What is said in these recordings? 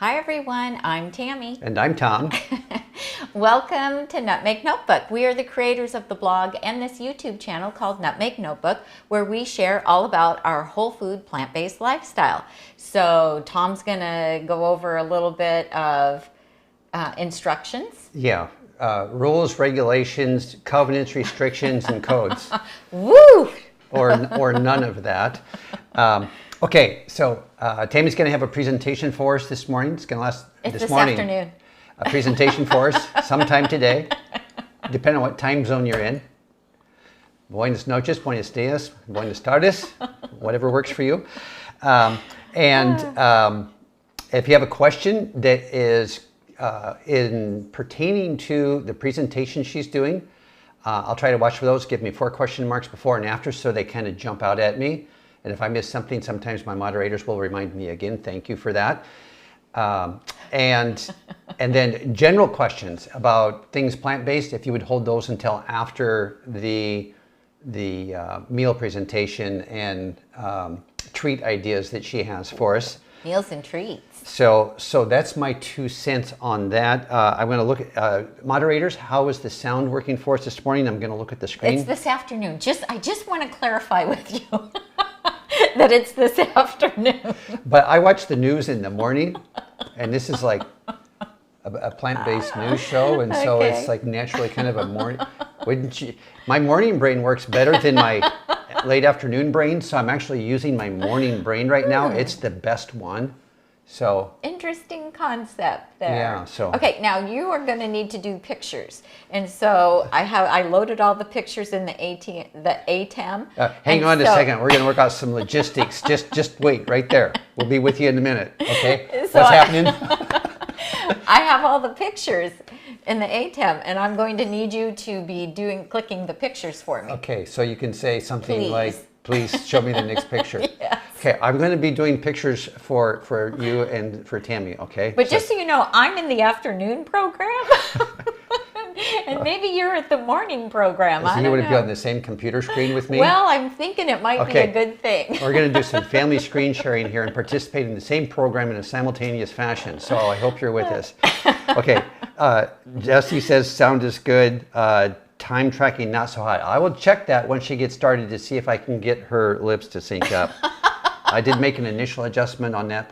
Hi everyone, I'm Tami. And I'm Tom. Welcome to Nutmeg Notebook. We are the creators of the blog and this YouTube channel called Nutmeg Notebook, where we share all about our whole food, plant-based lifestyle. So Tom's gonna go over a little bit of instructions. Yeah, rules, regulations, covenants, restrictions, and codes. Woo! Or none of that. Okay, so Tami's going to have a presentation for us this morning. It's going to last this afternoon. A presentation for us sometime today, depending on what time zone you're in. Buenas noches, buenos dias, buenas tardes, whatever works for you. If you have a question that is pertaining to the presentation she's doing, I'll try to watch for those. Give me 4 question marks before and after so they kind of jump out at me. And if I miss something, sometimes my moderators will remind me again. Thank you for that. And then general questions about things plant-based, if you would hold those until after the meal presentation and treat ideas that she has for us. Meals and treats. So that's my 2 cents on that. I'm going to look at moderators. How is the sound working for us this morning? I'm going to look at the screen. It's this afternoon. I just want to clarify with you that it's this afternoon. But I watch the news in the morning, and this is like a plant-based news show, and so it's like naturally kind of a morning. My morning brain works better than my late afternoon brain, so I'm actually using my morning brain right now. It's the best one. So interesting concept there. Yeah. So okay, now you are going to need to do pictures, and so I loaded all the pictures in the ATEM. Hang on a second. We're going to work out some logistics. Just wait right there. We'll be with you in a minute. Okay. So what's happening? I have all the pictures in the ATEM, and I'm going to need you to be clicking the pictures for me. Okay. So you can say something like, "Please show me the next picture." Yes. Okay, I'm going to be doing pictures for you and for Tami, okay? But just so you know, I'm in the afternoon program, and maybe you're at the morning program. So you would be on the same computer screen with me? Well, I'm thinking it might be a good thing. We're going to do some family screen sharing here and participate in the same program in a simultaneous fashion, so I hope you're with us. Okay, Jessie says sound is good. Time tracking not so hot. I will check that when she gets started to see if I can get her lips to sync up. I did make an initial adjustment on that.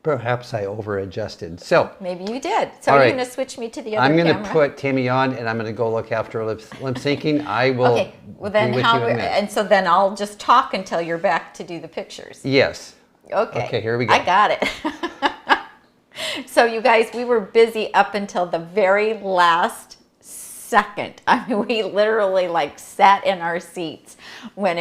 Perhaps I over-adjusted. So maybe you did. So you're going to switch me to the other camera. camera? I'm going to put Tami on, and I'm going to go look after lip syncing. I will. Okay. Well, then be with you in a minute. And so then I'll just talk until you're back to do the pictures. Yes. Okay. Okay. Here we go. I got it. So you guys, we were busy up until the very last second. I mean, we literally like sat in our seats when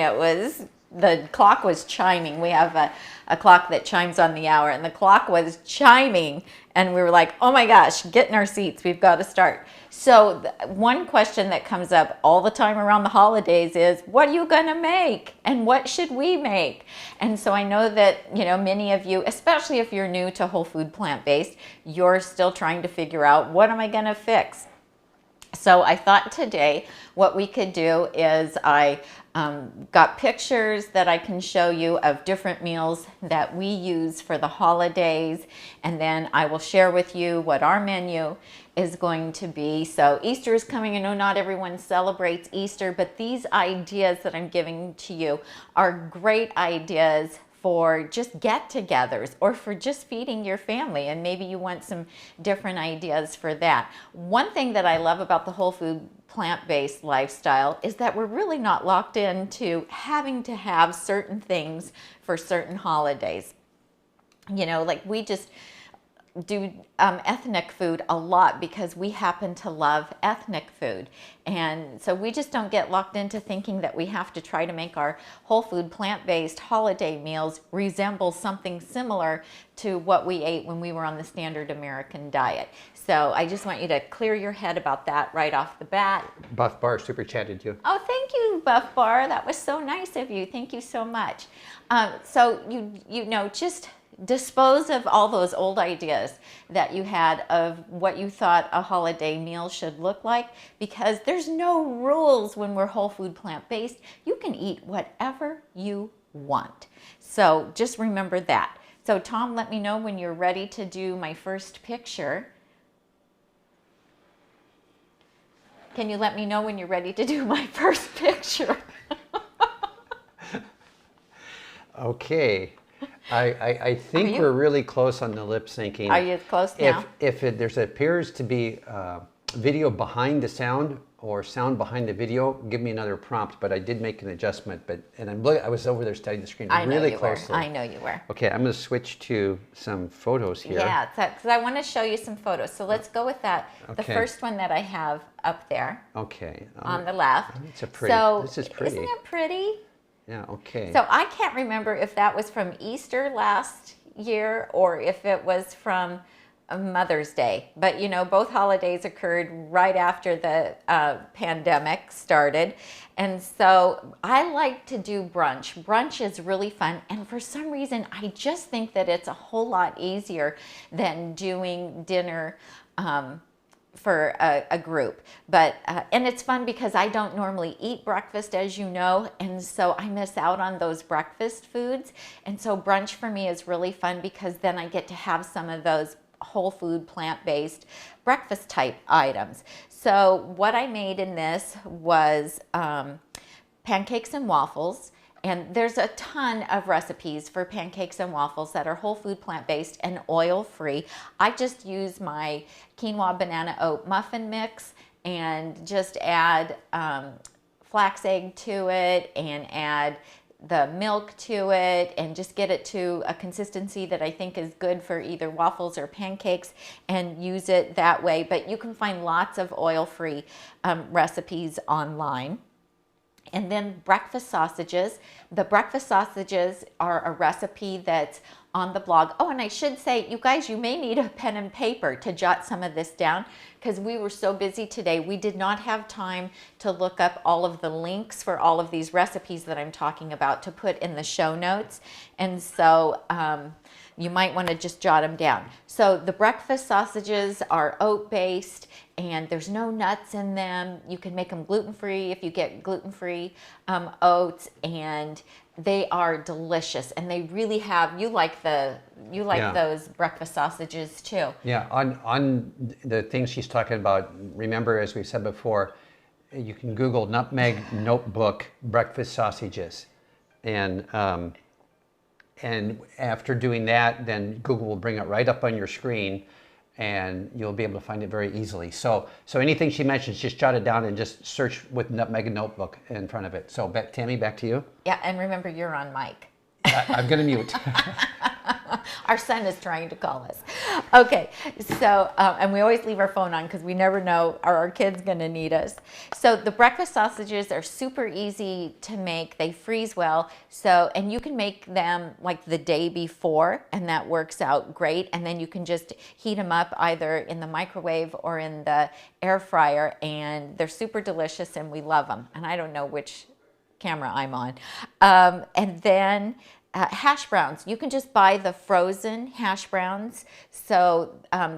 the clock was chiming. We have a clock that chimes on the hour, and the clock was chiming, and we were like, oh my gosh, get in our seats, we've got to start. So one question that comes up all the time around the holidays is, what are you gonna make? And what should we make? And so I know that, many of you, especially if you're new to whole food plant-based, you're still trying to figure out, what am I gonna fix? So I thought today what we could do is I got pictures that I can show you of different meals that we use for the holidays, and then I will share with you what our menu is going to be. So Easter is coming. I know not everyone celebrates Easter, but these ideas that I'm giving to you are great ideas for just get-togethers or for just feeding your family, and maybe you want some different ideas for that. One thing that I love about the whole food plant-based lifestyle is that we're really not locked into having to have certain things for certain holidays. Like we just do ethnic food a lot because we happen to love ethnic food, and so we just don't get locked into thinking that we have to try to make our whole food plant-based holiday meals resemble something similar to what we ate when we were on the standard American diet. So I just want you to clear your head about that right off the bat. Buff Bar super chatted you. Oh, thank you, Buff Bar. That was so nice of you. Thank you so much. So just dispose of all those old ideas that you had of what you thought a holiday meal should look like, because there's no rules when we're whole food plant-based. You can eat whatever you want. So just remember that. So Tom, let me know when you're ready to do my first picture. Can you let me know when you're ready to do my first picture? Okay. I think we're really close on the lip syncing. Are you close now? If there appears to be video behind the sound or sound behind the video, give me another prompt. But I did make an adjustment. I was over there studying the screen really closely. I know you were. Okay, I'm going to switch to some photos here. Yeah, because I want to show you some photos. So let's go with that. Okay. The first one that I have up there. Okay. On the left. It's a pretty. So this is pretty. Isn't it pretty? Yeah. Okay. So I can't remember if that was from Easter last year or if it was from Mother's Day. But you know, both holidays occurred right after the pandemic started. And so I like to do brunch. Brunch is really fun. And for some reason, I just think that it's a whole lot easier than doing dinner for a group. But and it's fun because I don't normally eat breakfast, as you know, and so I miss out on those breakfast foods. And so brunch for me is really fun because then I get to have some of those whole food, plant-based breakfast type items. So what I made in this was pancakes and waffles. And there's a ton of recipes for pancakes and waffles that are whole food, plant-based, and oil-free. I just use my quinoa banana oat muffin mix and just add flax egg to it and add the milk to it and just get it to a consistency that I think is good for either waffles or pancakes and use it that way. But you can find lots of oil-free recipes online. And then breakfast sausages. The breakfast sausages are a recipe that's on the blog. Oh, and I should say, you guys, you may need a pen and paper to jot some of this down because we were so busy today. We did not have time to look up all of the links for all of these recipes that I'm talking about to put in the show notes. And so you might want to just jot them down. So the breakfast sausages are oat-based and there's no nuts in them. You can make them gluten-free if you get gluten-free oats, and they are delicious. And they really have, you like those breakfast sausages too. Yeah, on the things she's talking about, remember, as we said before, you can Google Nutmeg Notebook breakfast sausages. And after doing that, then Google will bring it right up on your screen and you'll be able to find it very easily. So anything she mentions, just jot it down and just search with Nutmeg Notebook in front of it. So Tammy, back to you. Yeah, and remember, you're on mic. I'm going to mute. Our son is trying to call us. Okay, so, and we always leave our phone on because we never know, are our kids going to need us? So the breakfast sausages are super easy to make. They freeze well. So, and you can make them like the day before, and that works out great. And then you can just heat them up either in the microwave or in the air fryer, and they're super delicious and we love them. And I don't know which camera I'm on. And then hash browns. You can just buy the frozen hash browns. So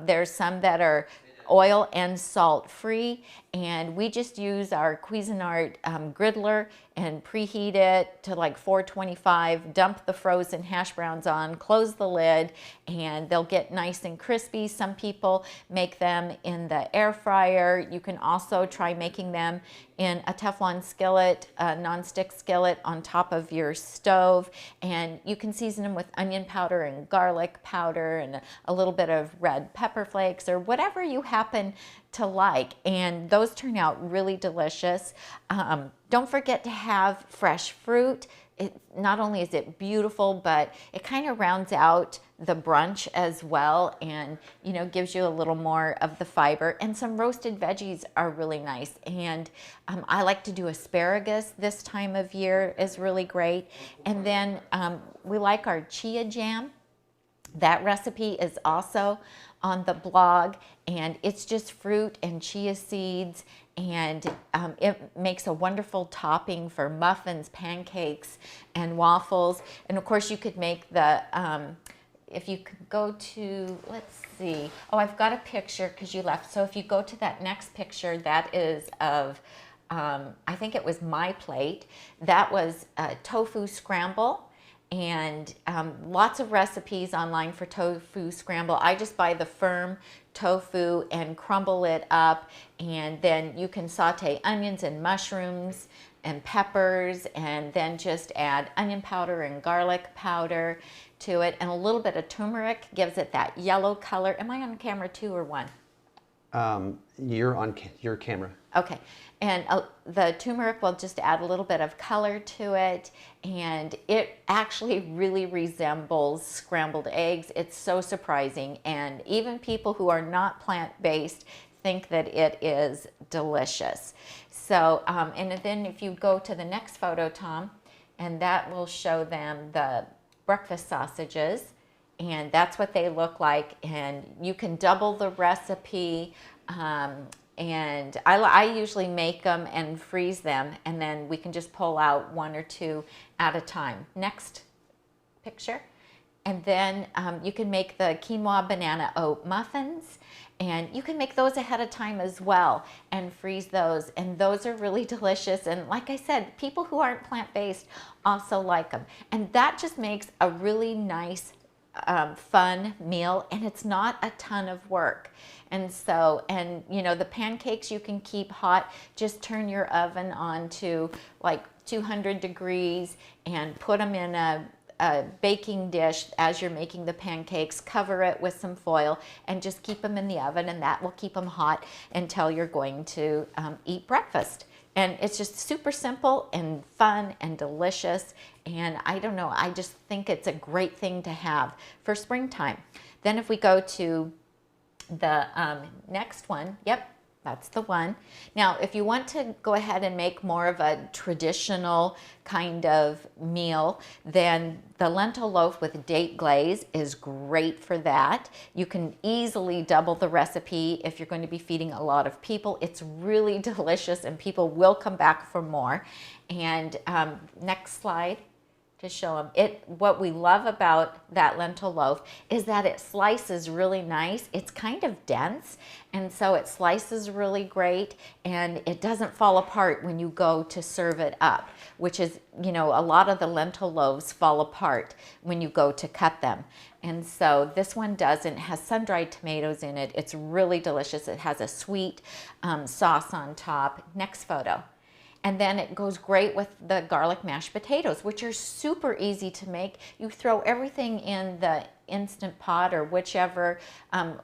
there's some that are oil and salt free, and we just use our Cuisinart griddler and preheat it to like 425, dump the frozen hash browns on, close the lid, and they'll get nice and crispy. Some people make them in the air fryer. You can also try making them in a Teflon skillet, a nonstick skillet on top of your stove, and you can season them with onion powder and garlic powder and a little bit of red pepper flakes or whatever you happen to like, and those turn out really delicious. Don't forget to have fresh fruit. Not only is it beautiful, but it kind of rounds out the brunch as well, and gives you a little more of the fiber. And some roasted veggies are really nice. And I like to do asparagus this time of year is really great. And then we like our Chia Jam. That recipe is also on the blog, and it's just fruit and chia seeds, and it makes a wonderful topping for muffins, pancakes, and waffles. And of course you could make the, if you could go to, let's see, oh, I've got a picture because you left. So if you go to that next picture, that is of, I think it was my plate. That was Tofu Scramble. and lots of recipes online for tofu scramble. I just buy the firm tofu and crumble it up, and then you can saute onions and mushrooms and peppers, and then just add onion powder and garlic powder to it, and a little bit of turmeric gives it that yellow color. Am I on camera 2 or 1? You're on your camera. Okay, and the turmeric will just add a little bit of color to it, and it actually really resembles scrambled eggs. It's so surprising, and even people who are not plant-based think that it is delicious. So, and then if you go to the next photo, Tom, and that will show them the breakfast sausages, and that's what they look like, and you can double the recipe. And I usually make them and freeze them, and then we can just pull out 1 or 2 at a time. Next picture. And then you can make the quinoa banana oat muffins, and you can make those ahead of time as well and freeze those, and those are really delicious. And like I said, people who aren't plant-based also like them, and that just makes a really nice fun meal, and it's not a ton of work. And so, and you know, the pancakes you can keep hot. Just turn your oven on to like 200 degrees and put them in a baking dish as you're making the pancakes. Cover it with some foil and just keep them in the oven, and that will keep them hot until you're going to eat breakfast. And it's just super simple and fun and delicious, and I don't know, I just think it's a great thing to have for springtime. Then if we go to the next one, yep, that's the one. Now, if you want to go ahead and make more of a traditional kind of meal, then the lentil loaf with date glaze is great for that. You can easily double the recipe if you're going to be feeding a lot of people. It's really delicious, and people will come back for more. And next slide. To show them it. What we love about that lentil loaf is that it slices really nice. It's kind of dense, and so it slices really great, and it doesn't fall apart when you go to serve it up, which is, you know, a lot of the lentil loaves fall apart when you go to cut them. And so this one doesn't. It has sun-dried tomatoes in it. It's really delicious. It has a sweet sauce on top. Next photo. And then it goes great with the garlic mashed potatoes, which are super easy to make. You throw everything in the Instant Pot or whichever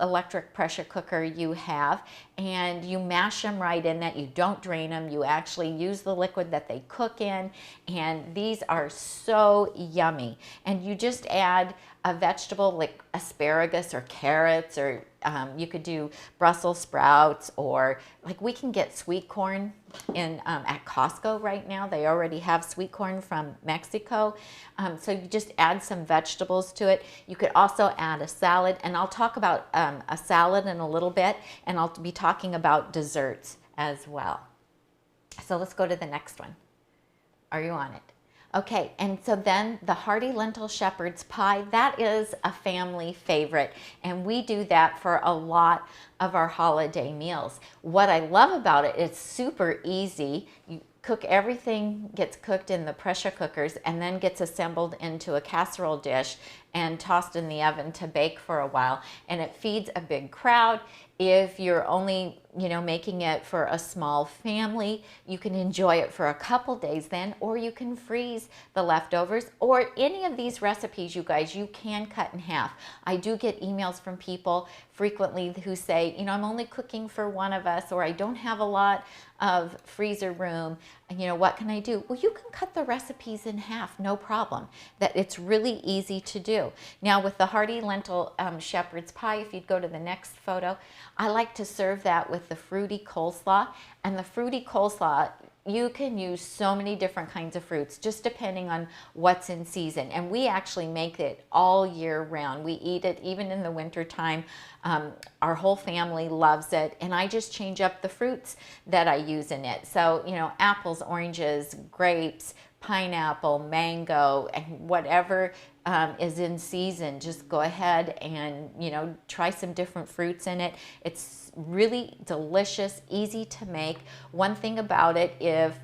electric pressure cooker you have, and you mash them right in that. You don't drain them. You actually use the liquid that they cook in, and these are so yummy. And you just add a vegetable like asparagus or carrots, or you could do Brussels sprouts, or like we can get sweet corn in at Costco right now. They already have sweet corn from Mexico. So you just add some vegetables to it. You could also add a salad, and I'll talk about a salad in a little bit, and I'll be talking about desserts as well. So let's go to the next one. Are you on it? Okay, and so then the Hearty lentil shepherd's pie, that is a family favorite, and we do that for a lot of our holiday meals. What I love about it, it's super easy. You cook everything, gets cooked in the pressure cookers, and then gets assembled into a casserole dish and tossed in the oven to bake for a while, and it feeds a big crowd. If you're only, you know, making it for a small family, you can enjoy it for a couple days then, or you can freeze the leftovers, or any of these recipes, you guys, you can cut in half. I do get emails from people frequently who say, you know, I'm only cooking for one of us, or I don't have a lot of freezer room, you know, what can I do? Well, you can cut the recipes in half, no problem. That it's really easy to do. Now with the Hearty lentil shepherd's pie, if you'd go to the next photo, I like to serve that with the fruity coleslaw. And the fruity coleslaw, you can use so many different kinds of fruits, just depending on what's in season. And we actually make it all year round. We eat it even in the winter time. Our whole family loves it. And I just change up the fruits that I use in it. So, you know, apples, oranges, grapes, pineapple, mango, and whatever is in season, just go ahead and, you know, try some different fruits in it. It's really delicious, easy to make. One thing about it, if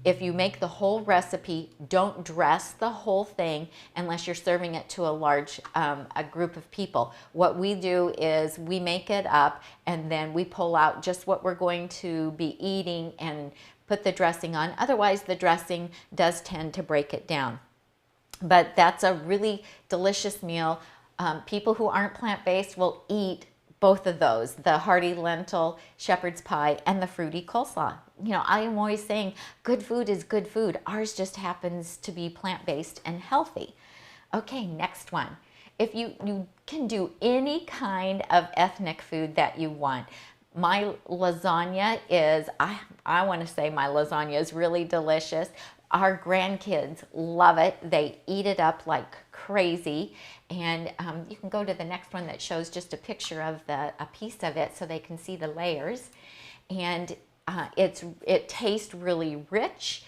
If you make the whole recipe, don't dress the whole thing unless you're serving it to a large a group of people. What we do is we make it up and then we pull out just what we're going to be eating and put the dressing on. Otherwise, the dressing does tend to break it down. But that's a really delicious meal. People who aren't plant-based will eat both of those, the hearty lentil shepherd's pie and the fruity coleslaw. You know, I am always saying good food is good food. Ours just happens to be plant-based and healthy. Okay, next one. If you can do any kind of ethnic food that you want. My lasagna is, I want to say my lasagna is really delicious. Our grandkids love it. They eat it up like crazy. And you can go to the next one that shows just a picture of a piece of it so they can see the layers. And it tastes really rich,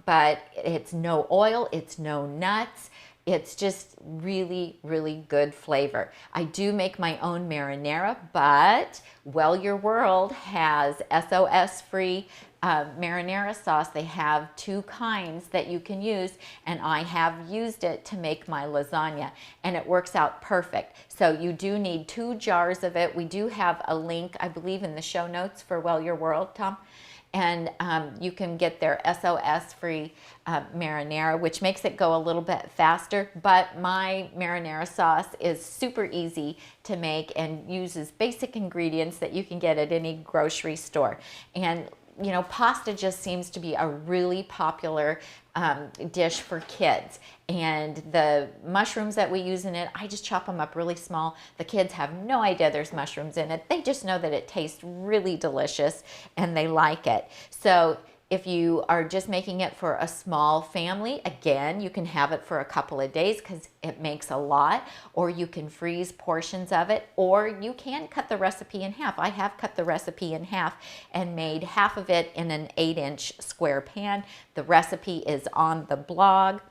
but it's no oil, it's no nuts. It's just really, really good flavor. I do make my own marinara, but Well Your World has SOS-free marinara sauce. They have 2 kinds that you can use, and I have used it to make my lasagna, and it works out perfect. So you do need 2 jars of it. We do have a link, I believe, in the show notes for Well Your World, Tom. And you can get their SOS-free marinara, which makes it go a little bit faster. But my marinara sauce is super easy to make and uses basic ingredients that you can get at any grocery store. And you know, pasta just seems to be a really popular dish for kids. And the mushrooms that we use in it, I just chop them up really small. The kids have no idea there's mushrooms in it. They just know that it tastes really delicious and they like it. So if you are just making it for a small family, again, you can have it for a couple of days because it makes a lot, or you can freeze portions of it, or you can cut the recipe in half. I have cut the recipe in half and made half of it in an 8-inch square pan. The recipe is on the blog.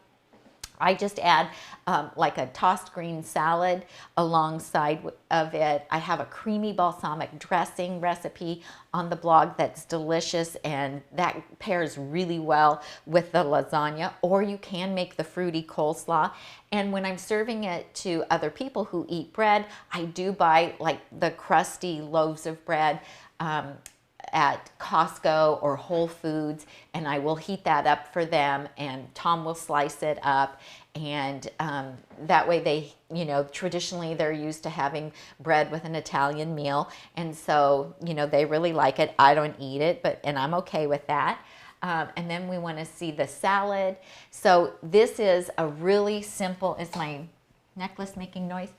I just add like a tossed green salad alongside of it. I have a creamy balsamic dressing recipe on the blog that's delicious, and that pairs really well with the lasagna. Or you can make the fruity coleslaw. And when I'm serving it to other people who eat bread, I do buy like the crusty loaves of bread at Costco or Whole Foods, and I will heat that up for them, and Tom will slice it up. And that way they, you know, traditionally they're used to having bread with an Italian meal, and so, you know, they really like it. I don't eat it, and I'm okay with that. And then we want to see the salad. So this is a really simple, is my necklace making noise?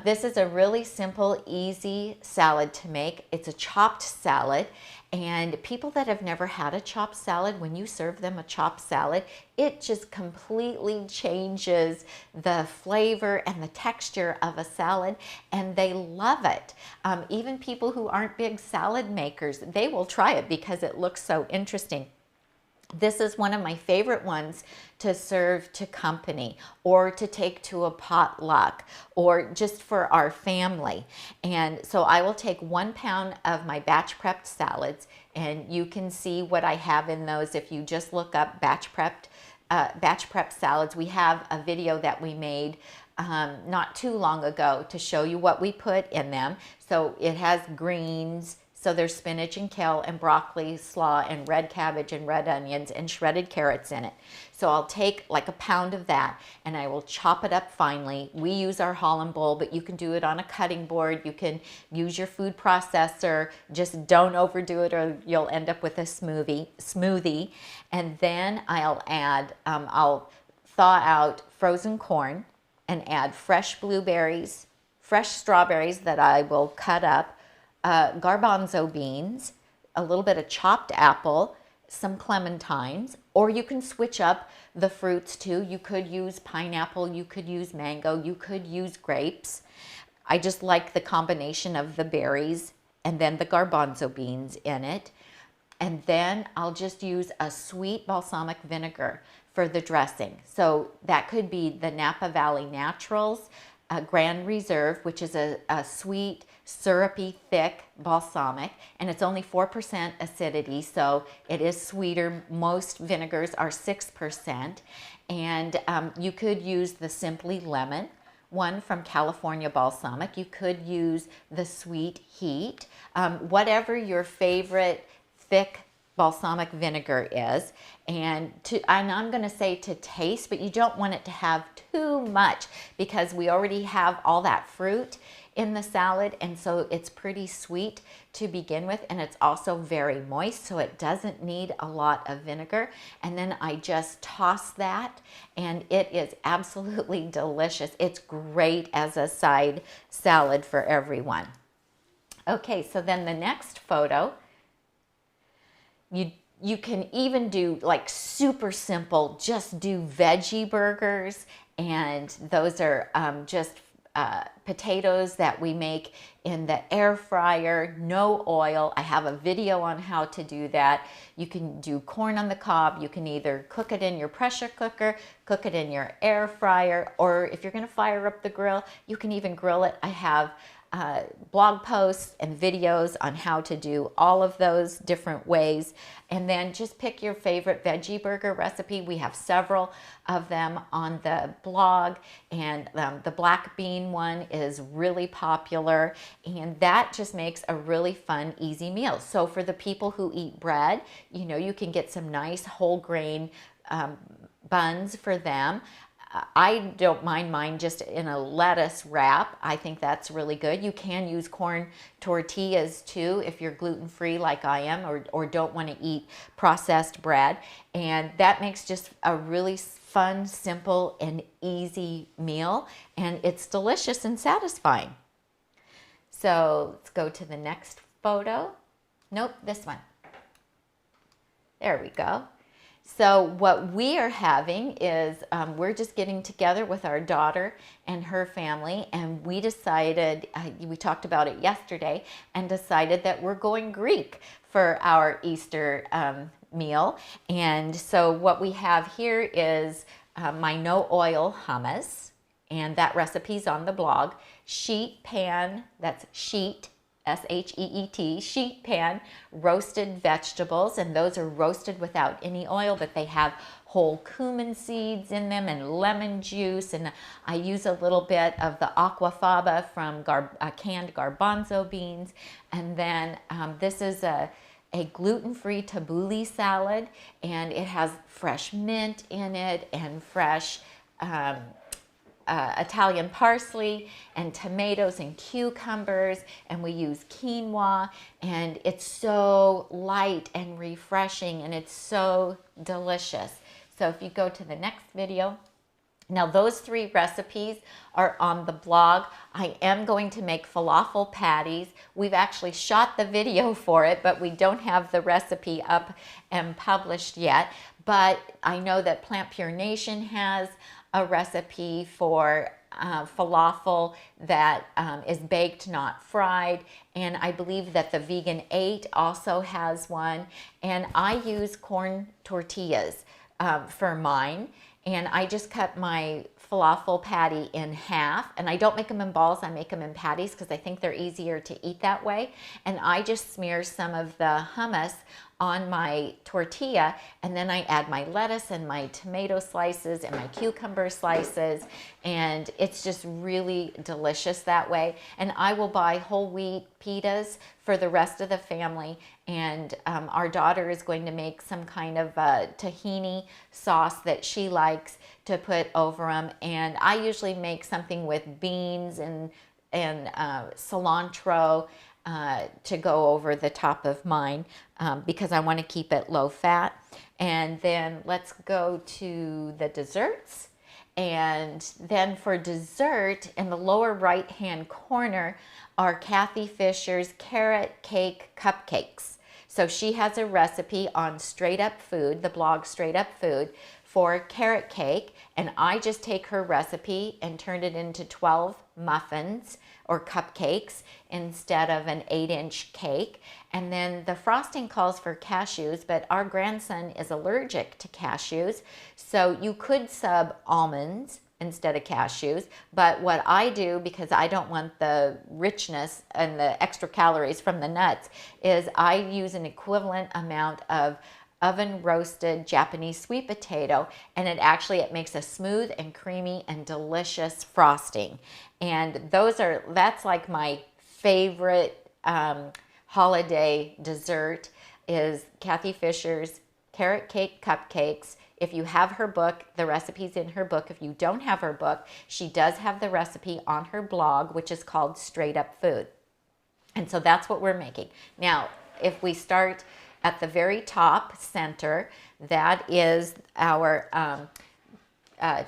This is a really simple, easy salad to make. It's a chopped salad, and people that have never had a chopped salad, when you serve them a chopped salad, it just completely changes the flavor and the texture of a salad, and they love it. Even people who aren't big salad makers, they will try it because it looks so interesting. This is one of my favorite ones to serve to company or to take to a potluck or just for our family. And so I will take 1 pound of my batch prepped salads, and you can see what I have in those if you just look up batch prepped salads. We have a video that we made not too long ago to show you what we put in them. So it has greens. So there's spinach and kale and broccoli, slaw, and red cabbage and red onions and shredded carrots in it. So I'll take like 1 pound of that and I will chop it up finely. We use our Holland bowl, but you can do it on a cutting board. You can use your food processor. Just don't overdo it or you'll end up with a smoothie. And then I'll add, I'll thaw out frozen corn and add fresh blueberries, fresh strawberries that I will cut up, garbanzo beans, a little bit of chopped apple, some clementines, or you can switch up the fruits too. You could use pineapple, you could use mango, you could use grapes. I just like the combination of the berries and then the garbanzo beans in it. And then I'll just use a sweet balsamic vinegar for the dressing. So that could be the Napa Valley Naturals. Grand Reserve, which is a sweet, syrupy, thick balsamic, and it's only 4% acidity, so it is sweeter. Most vinegars are 6%. And you could use the Simply Lemon one from California Balsamic. You could use the Sweet Heat, whatever your favorite thick balsamic vinegar is. And I'm going to say to taste, but you don't want it to have too much because we already have all that fruit in the salad, and so it's pretty sweet to begin with, and it's also very moist, so it doesn't need a lot of vinegar. And then I just toss that, and it is absolutely delicious. It's great as a side salad for everyone. Okay, so then the next photo, you can even do like super simple, just do veggie burgers, and those are just potatoes that we make in the air fryer, no oil. I have a video on how to do that. You can do corn on the cob. You can either cook it in your pressure cooker, cook it in your air fryer, or if you're going to fire up the grill, you can even grill it. I have blog posts and videos on how to do all of those different ways. And then just pick your favorite veggie burger recipe. We have several of them on the blog, and the black bean one is really popular, and that just makes a really fun, easy meal. So for the people who eat bread, you can get some nice whole grain buns for them. I don't mind mine just in a lettuce wrap. I think that's really good. You can use corn tortillas too if you're gluten-free like I am, or don't want to eat processed bread. And that makes just a really fun, simple, and easy meal. And it's delicious and satisfying. So let's go to the next photo. Nope, this one. There we go. So what we are having is we're just getting together with our daughter and her family, and we decided, we talked about it yesterday, and decided that we're going Greek for our Easter meal. And so what we have here is my no oil hummus, and that recipe's on the blog. Sheet pan, that's sheet, S-H-E-E-T, sheet pan, roasted vegetables, and those are roasted without any oil, but they have whole cumin seeds in them and lemon juice, and I use a little bit of the aquafaba from canned garbanzo beans. And then this is a gluten-free tabbouleh salad, and it has fresh mint in it and fresh Italian parsley and tomatoes and cucumbers, and we use quinoa, and it's so light and refreshing, and it's so delicious. So if you go to the next video, now those 3 recipes are on the blog. I am going to make falafel patties. We've actually shot the video for it, but we don't have the recipe up and published yet. But I know that Plant Pure Nation has a recipe for falafel that is baked, not fried. And I believe that the Vegan 8 also has one. And I use corn tortillas for mine. And I just cut my falafel patty in half, and I don't make them in balls, I make them in patties because I think they're easier to eat that way. And I just smear some of the hummus on my tortilla, and then I add my lettuce and my tomato slices and my cucumber slices, and it's just really delicious that way. And I will buy whole wheat pitas for the rest of the family, and our daughter is going to make some kind of tahini sauce that she likes to put over them, and I usually make something with beans and cilantro to go over the top of mine because I want to keep it low fat. And then let's go to the desserts. And then for dessert, in the lower right hand corner are Kathy Fisher's carrot cake cupcakes. So she has a recipe on Straight Up Food, the blog Straight Up Food, for carrot cake, and I just take her recipe and turn it into 12 muffins or cupcakes instead of an 8-inch cake. And then the frosting calls for cashews, but our grandson is allergic to cashews, so you could sub almonds instead of cashews. But what I do, because I don't want the richness and the extra calories from the nuts, is I use an equivalent amount of oven roasted Japanese sweet potato, and it makes a smooth and creamy and delicious frosting. And that's like my favorite holiday dessert is Kathy Fisher's carrot cake cupcakes. If you have her book, the recipe's in her book. If you don't have her book, she does have the recipe on her blog, which is called Straight Up Food. And so that's what we're making. Now, if we start at the very top center, that is our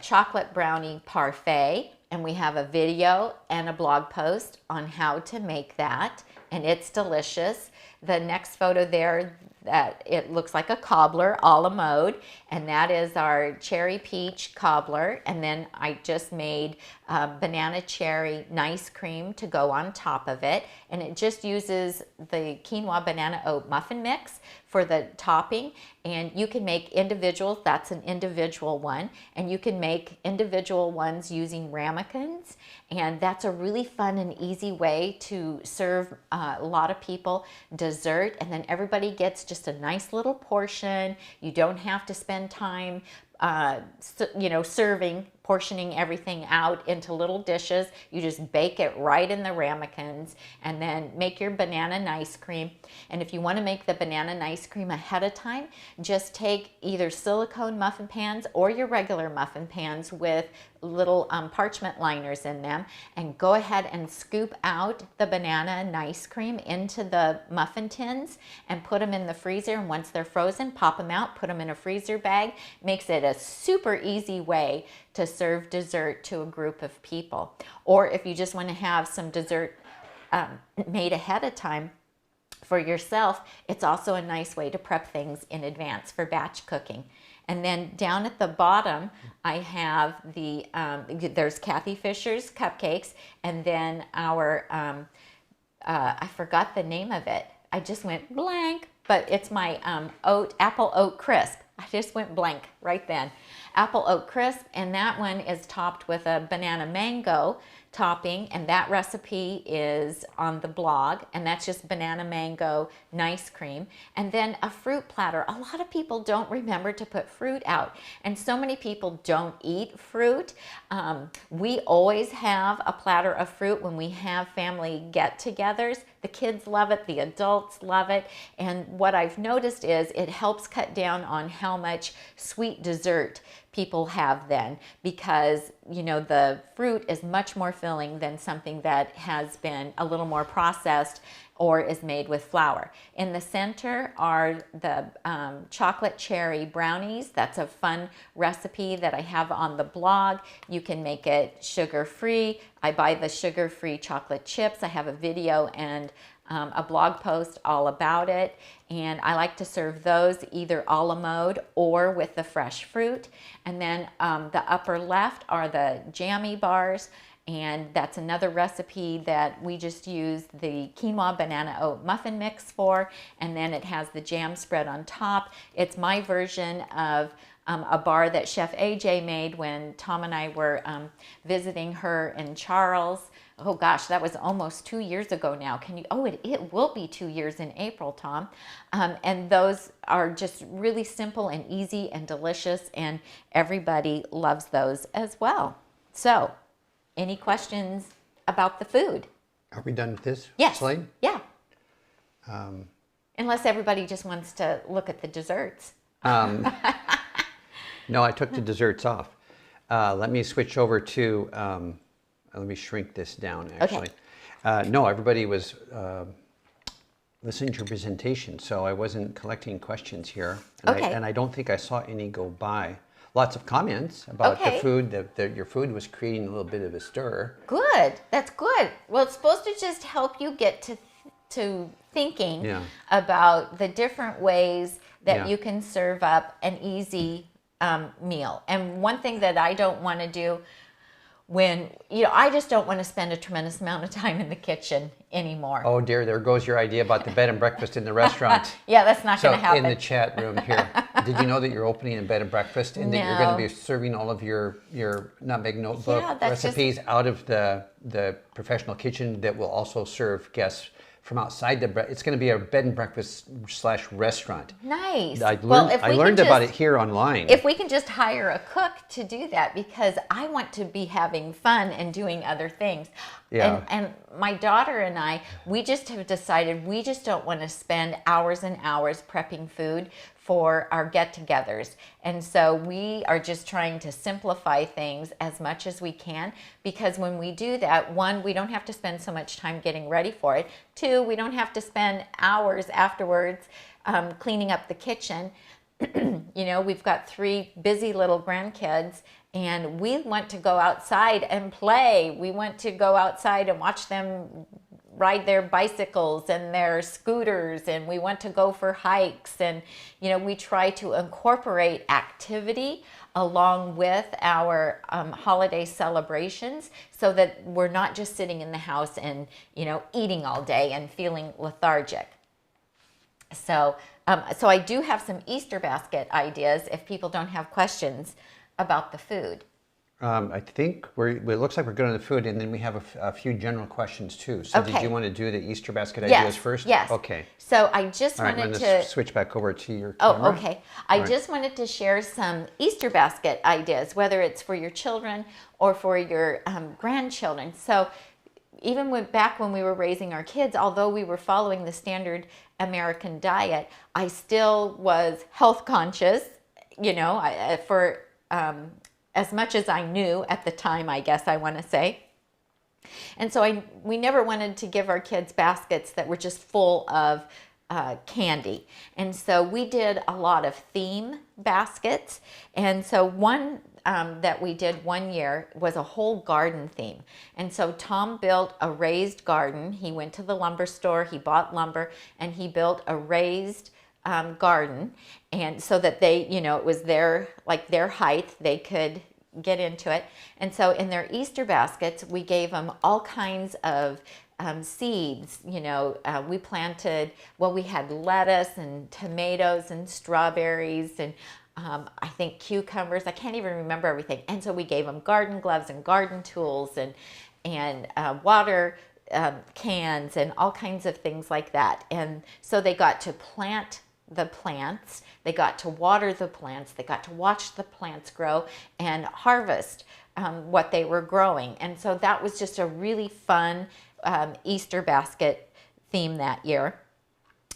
chocolate brownie parfait. And we have a video and a blog post on how to make that. And it's delicious. The next photo there, that it looks like a cobbler a la mode, and that is our cherry peach cobbler. And then I just made banana cherry nice cream to go on top of it, and it just uses the quinoa banana oat muffin mix for the topping. And you can make individuals, that's an individual one, and you can make individual ones using ramekins, and that's a really fun and easy way to serve a lot of people dessert, and then everybody gets just a nice little portion. You don't have to spend time serving, portioning everything out into little dishes. You just bake it right in the ramekins, and then make your banana nice cream. And if you want to make the banana nice cream ahead of time, just take either silicone muffin pans or your regular muffin pans with little parchment liners in them, and go ahead and scoop out the banana nice cream into the muffin tins and put them in the freezer. And once they're frozen, pop them out, put them in a freezer bag. Makes it a super easy way to serve dessert to a group of people. Or if you just want to have some dessert made ahead of time for yourself, it's also a nice way to prep things in advance for batch cooking. And then down at the bottom, I have there's Kathy Fisher's cupcakes, and then our, I forgot the name of it. I just went blank, but it's my apple oat crisp. I just went blank right then. Apple oat crisp, and that one is topped with a banana mango topping, and that recipe is on the blog, and that's just banana mango nice cream. And then a fruit platter. A lot of people don't remember to put fruit out, and so many people don't eat fruit. We always have a platter of fruit when we have family get-togethers. The kids love it, the adults love it, and what I've noticed is it helps cut down on how much sweet dessert people have then, because the fruit is much more filling than something that has been a little more processed or is made with flour. In the center are the chocolate cherry brownies. That's a fun recipe that I have on the blog. You can make it sugar-free. I buy the sugar-free chocolate chips. I have a video and a blog post all about it, and I like to serve those either a la mode or with the fresh fruit. And then the upper left are the Jammy Bars, and that's another recipe that we just use the quinoa banana oat muffin mix for, and then it has the jam spread on top. It's my version of a bar that Chef AJ made when Tom and I were visiting her in Charles. Oh gosh, that was almost 2 years ago now. It will be 2 years in April, Tom. And those are just really simple and easy and delicious, and everybody loves those as well. So, any questions about the food? Are we done with this Yes. slide? Yeah. Unless everybody just wants to look at the desserts. No, I took the desserts off. Let me switch over to, let me shrink this down actually. Okay. No, everybody was listening to your presentation, so I wasn't collecting questions here. And, okay. I don't think I saw any go by. Lots of comments about the food, that your food was creating a little bit of a stir. Good, that's good. Well, it's supposed to just help you get to thinking about the different ways that you can serve up an easy meal. And one thing that I don't want to do when, I just don't want to spend a tremendous amount of time in the kitchen anymore. Oh dear, there goes your idea about the bed and breakfast in the restaurant. Yeah, that's not going to happen. In the chat room here, Did you know that you're opening a bed and breakfast and that you're going to be serving all of your Nutmeg Notebook recipes out of the professional kitchen that will also serve guests from outside it's going to be a bed and breakfast / restaurant. Nice. I learned about it here online. If we can just hire a cook to do that, because I want to be having fun and doing other things. Yeah. And my daughter and I, we just have decided we just don't want to spend hours and hours prepping food for our get-togethers. And so we are just trying to simplify things as much as we can, because when we do that, one, we don't have to spend so much time getting ready for it. Two, we don't have to spend hours afterwards cleaning up the kitchen. You know, we've got 3 busy little grandkids, and we want to go outside and play. We want to go outside and watch them ride their bicycles and their scooters, and we want to go for hikes. And, you know, we try to incorporate activity along with our holiday celebrations, so that we're not just sitting in the house and, you know, eating all day and feeling lethargic. So, so I do have some Easter basket ideas if people don't have questions about the food. I think it looks like we're good on the food, and then we have a few general questions too. So did you want to do the Easter basket ideas first? Yes. Okay. So I just wanted I'm to going to switch back over to your camera. Oh, okay. I just wanted to share some Easter basket ideas, whether it's for your children or for your grandchildren. So even back when we were raising our kids, although we were following the standard American diet, I still was health conscious, you know, for as much as I knew at the time, I guess I want to say. And so we never wanted to give our kids baskets that were just full of candy. And so we did a lot of theme baskets. And so one that we did one year was a whole garden theme. And so Tom built a raised garden. He went to the lumber store, he bought lumber, and he built a raised garden, and so that they, you know, it was their height, they could get into it. And so in their Easter baskets, we gave them all kinds of seeds. You know, we planted, well, we had lettuce and tomatoes and strawberries and I think cucumbers. I can't even remember everything. And so we gave them garden gloves and garden tools and water cans and all kinds of things like that. And so they got to plant the plants, they got to water the plants, they got to watch the plants grow and harvest what they were growing. And so that was just a really fun Easter basket theme that year.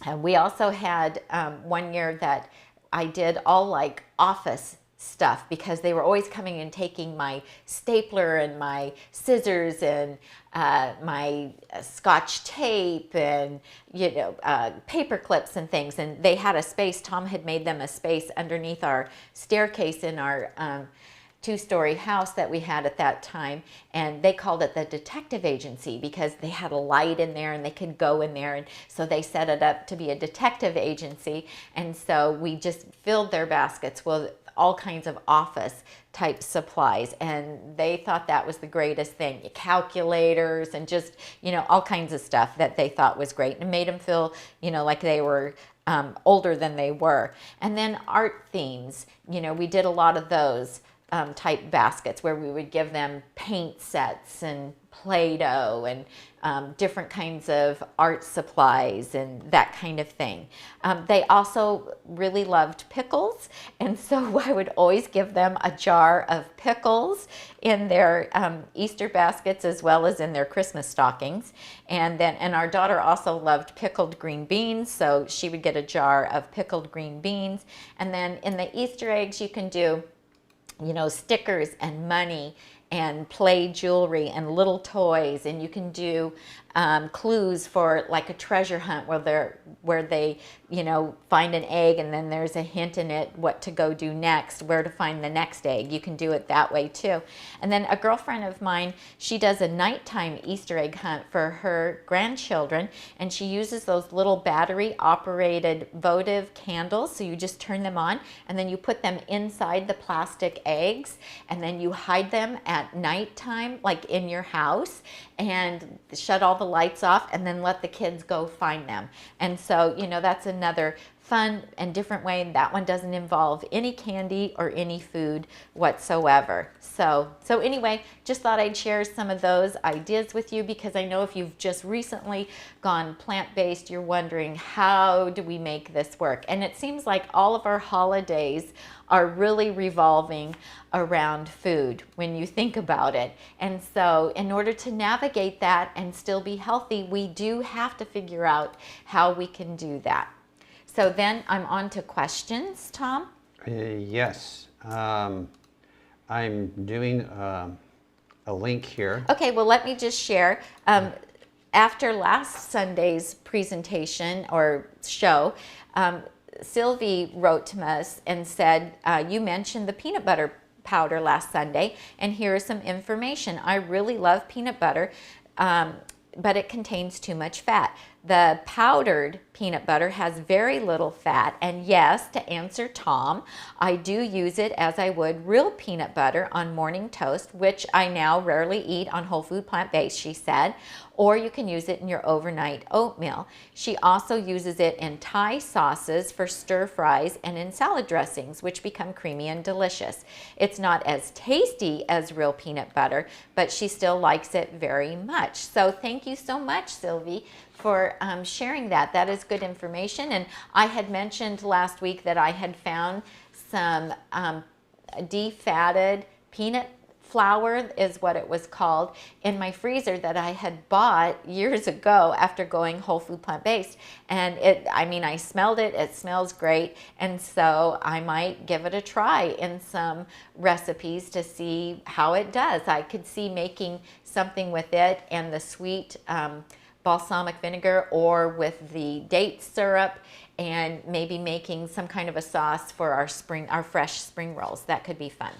And we also had one year that I did all like office stuff, because they were always coming and taking my stapler and my scissors and my Scotch tape and, you know, paper clips and things. And they had a space, Tom had made them a space underneath our staircase in our 2-story house that we had at that time, and they called it the detective agency because they had a light in there and they could go in there, and so they set it up to be a detective agency. And so we just filled their baskets with all kinds of office type supplies, and they thought that was the greatest thing. Calculators and just, you know, all kinds of stuff that they thought was great, and made them feel, you know, like they were older than they were. And then art themes, you know, we did a lot of those type baskets where we would give them paint sets and Play-Doh and different kinds of art supplies and that kind of thing. They also really loved pickles, and so I would always give them a jar of pickles in their Easter baskets as well as in their Christmas stockings. And our daughter also loved pickled green beans, so she would get a jar of pickled green beans. And then in the Easter eggs, you can do, you know, stickers and money and play jewelry and little toys, and you can do clues for like a treasure hunt where they, you know, find an egg and then there's a hint in it what to go do next, where to find the next egg. You can do it that way too. And then a girlfriend of mine, she does a nighttime Easter egg hunt for her grandchildren, and she uses those little battery operated votive candles. So you just turn them on and then you put them inside the plastic eggs, and then you hide them at at nighttime, like in your house, and shut all the lights off and then let the kids go find them. And so, you know, that's another fun and different way. That one doesn't involve any candy or any food whatsoever. So anyway, just thought I'd share some of those ideas with you, because I know if you've just recently gone plant-based, you're wondering, how do we make this work? And it seems like all of our holidays are really revolving around food when you think about it. And so in order to navigate that and still be healthy, we do have to figure out how we can do that. So then I'm on to questions, Tom. Yes. I'm doing a link here. Okay, well, let me just share. After last Sunday's presentation or show, Sylvie wrote to us and said, you mentioned the peanut butter powder last Sunday, and here is some information. I really love peanut butter, but it contains too much fat. The powdered peanut butter has very little fat, and yes, to answer Tom, I do use it as I would real peanut butter on morning toast, which I now rarely eat on whole food plant-based, she said, or you can use it in your overnight oatmeal. She also uses it in Thai sauces for stir fries and in salad dressings, which become creamy and delicious. It's not as tasty as real peanut butter, but she still likes it very much. So thank you so much, Sylvie, for sharing that. That is good information. And I had mentioned last week that I had found some defatted peanut flour, is what it was called, in my freezer that I had bought years ago after going whole food plant-based. And I smelled it, it smells great. And so I might give it a try in some recipes to see how it does. I could see making something with it and the sweet balsamic vinegar, or with the date syrup, and maybe making some kind of a sauce for our fresh spring rolls. That could be fun.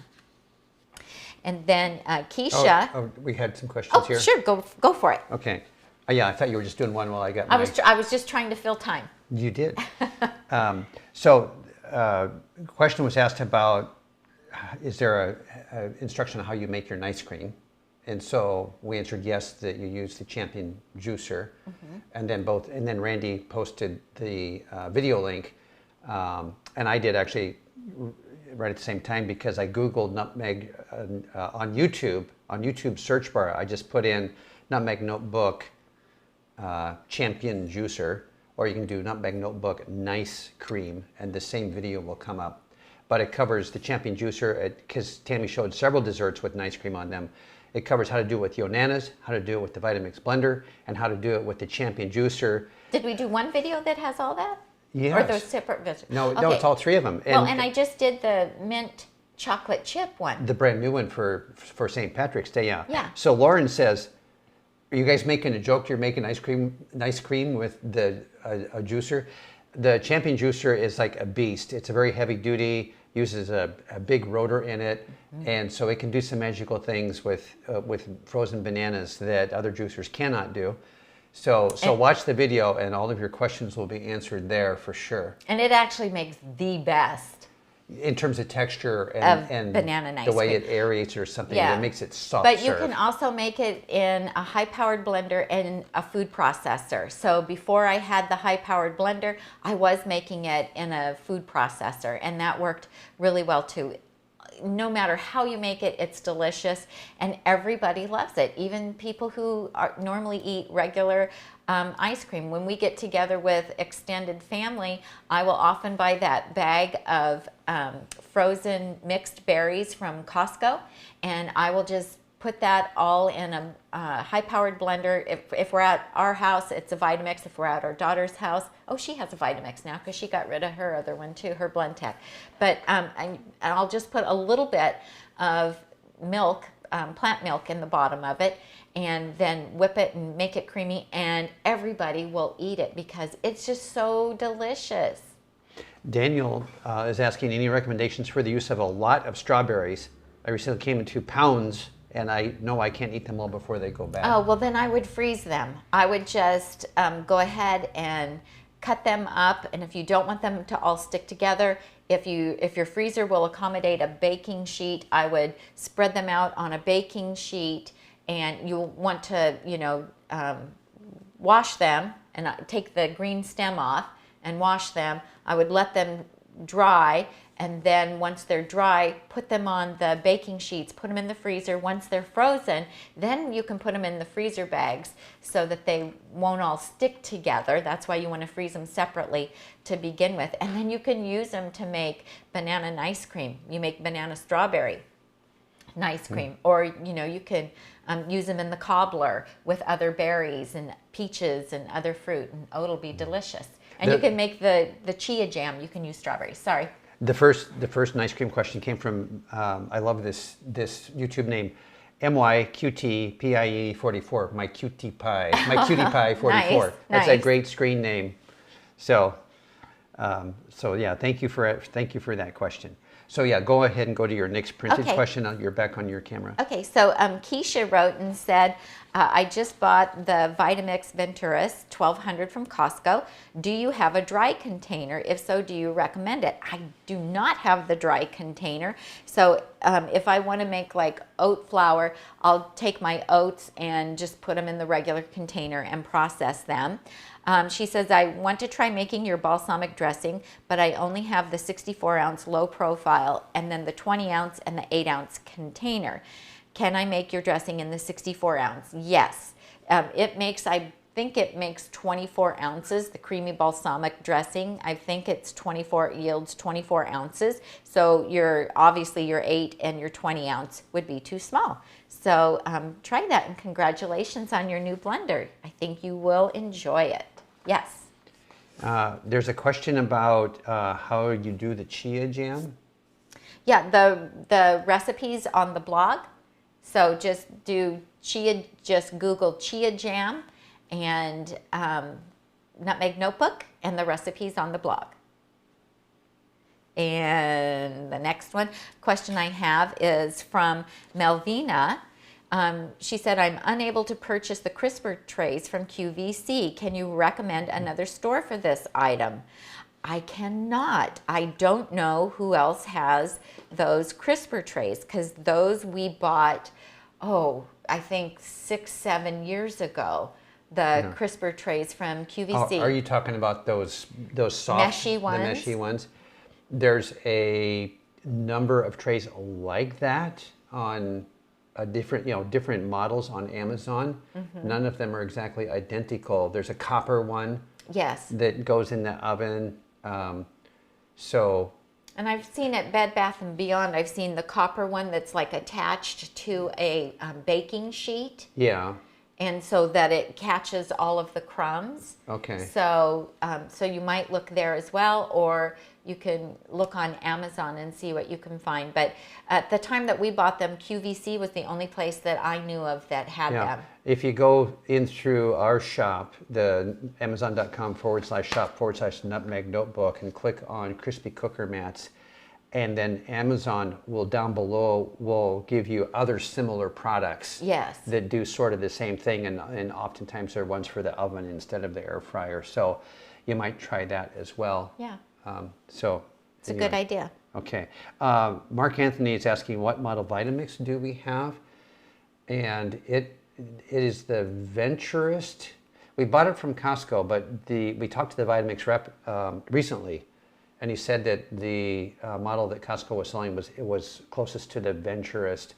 And then Keisha. We had some questions here. Sure, go for it. Okay. Yeah, I thought you were just doing one while I got I was just trying to fill time. You did. So question was asked about, is there a instruction on how you make your nice cream? And so we answered yes, that you use the Champion juicer. And then Randy posted the video link, and I did actually right at the same time, because I Googled nutmeg on YouTube search bar. I just put in Nutmeg Notebook Champion juicer, or you can do Nutmeg Notebook nice cream, and the same video will come up. But it covers the Champion juicer, because Tami showed several desserts with nice cream on them. It covers how to do it with Yonanas, how to do it with the Vitamix blender, and how to do it with the Champion juicer. Did we do one video that has all that? Yes. Or those separate videos? No, it's all three of them. And I just did the mint chocolate chip one. The brand new one for St. Patrick's Day, yeah. Yeah. So Lauren says, are you guys making a joke? You're making nice cream with a juicer? The Champion juicer is like a beast. It's a very heavy duty, uses a big rotor in it, and so it can do some magical things with frozen bananas that other juicers cannot do. So watch the video, and all of your questions will be answered there for sure. And it actually makes the best in terms of texture and banana nice the way cream. It aerates or something. Yeah. It makes it soft. But you can also make it in a high-powered blender and a food processor. So before I had the high-powered blender, I was making it in a food processor, and that worked really well too. No matter how you make it, it's delicious, and everybody loves it. Even people who normally eat regular ice cream. When we get together with extended family, I will often buy that bag of frozen mixed berries from Costco, and I will just put that all in a high-powered blender. If we're at our house, it's a Vitamix. If we're at our daughter's house, she has a Vitamix now because she got rid of her other one too, her Blendtec. But I'll just put a little bit of milk, plant milk in the bottom of it, and then whip it and make it creamy, and everybody will eat it because it's just so delicious. Daniel is asking any recommendations for the use of a lot of strawberries. I recently came in 2 pounds, and I know I can't eat them all before they go bad. Oh, well then I would freeze them. I would just go ahead and cut them up, and if you don't want them to all stick together, if your freezer will accommodate a baking sheet, I would spread them out on a baking sheet, and you'll want to, wash them and take the green stem off and wash them. I would let them dry, and then once they're dry, put them on the baking sheets, put them in the freezer. Once they're frozen, then you can put them in the freezer bags so that they won't all stick together. That's why you want to freeze them separately to begin with. And then you can use them to make banana ice cream. You make banana strawberry ice cream, or you can use them in the cobbler with other berries and peaches and other fruit, and it'll be delicious. And you can make the Chia Jam. You can use strawberries. Sorry. The first ice cream question came from I love this YouTube name, MYQTPIE44. My cutie pie. My cutie pie 44. That's a great screen name. So yeah, thank you for that question. So yeah, go ahead and go to your next printed question. You're back on your camera. Okay, so Keisha wrote and said, I just bought the Vitamix Venturas 1200 from Costco. Do you have a dry container? If so, do you recommend it? I do not have the dry container. So if I want to make like oat flour, I'll take my oats and just put them in the regular container and process them. She says, I want to try making your balsamic dressing, but I only have the 64-ounce low profile and then the 20-ounce and the 8-ounce container. Can I make your dressing in the 64-ounce? Yes. I think it makes 24 ounces, the creamy balsamic dressing. I think yields 24 ounces. So obviously your 8 and your 20 ounce would be too small. So try that, and congratulations on your new blender. I think you will enjoy it. Yes. There's a question about how you do the Chia Jam. Yeah, the recipe's on the blog. So just Google Chia Jam and Nutmeg Notebook, and the recipe's on the blog. And the next question I have is from Melvina. She said, I'm unable to purchase the crisper trays from QVC. Can you recommend another store for this item? I cannot. I don't know who else has those crisper trays, because those we bought, I think 6-7 years ago. The crisper trays from QVC. Are you talking about those soft, meshy ones? The meshy ones. There's a number of trays like that on different models on Amazon. Mm-hmm. None of them are exactly identical. There's a copper one. Yes. That goes in the oven. And I've seen at Bed Bath & Beyond, I've seen the copper one that's like attached to a baking sheet. Yeah. And so that it catches all of the crumbs. Okay. So you might look there as well, or you can look on Amazon and see what you can find. But at the time that we bought them, QVC was the only place that I knew of that had them. If you go in through our shop, the amazon.com/shop/nutmeg notebook, and click on crispy cooker mats, and then Amazon down below will give you other similar products. Yes. That do sort of the same thing, and oftentimes they're ones for the oven instead of the air fryer. So you might try that as well. Yeah. It's a good idea. Okay. Mark Anthony is asking, what model Vitamix do we have? And it is the Venturist. We bought it from Costco, but we talked to the Vitamix rep recently, and he said that the model that Costco was selling was closest to the Venturist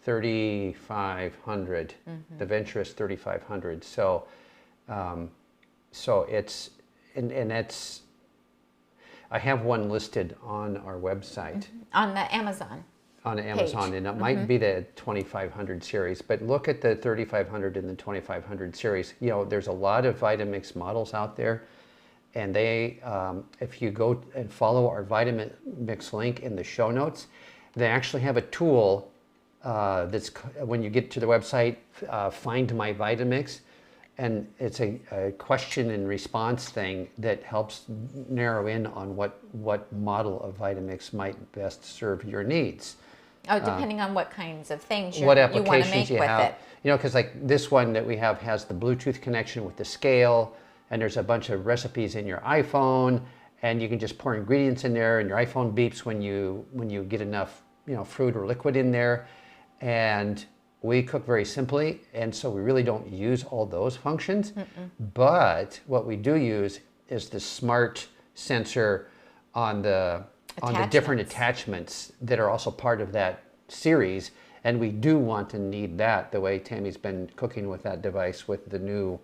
3500. Mm-hmm. The Venturist 3500. So it's it's. I have one listed on our website. On the Amazon. On Amazon, page. And it might be the 2500 series, but look at the 3500 and the 2500 series. There's a lot of Vitamix models out there, and they, if you go and follow our Vitamix link in the show notes, they actually have a tool that's, when you get to the website, Find My Vitamix, and it's a question and response thing that helps narrow in on what model of Vitamix might best serve your needs. Oh, depending on what kinds of things you what want to applications make you with have. it. Because like this one that we have has the Bluetooth connection with the scale, and there's a bunch of recipes in your iPhone, and you can just pour ingredients in there, and your iPhone beeps when you get enough, fruit or liquid in there. And we cook very simply, and so we really don't use all those functions. But what we do use is the smart sensor on the different attachments that are also part of that series. And we do want to need that, the way Tami's been cooking with that device with the new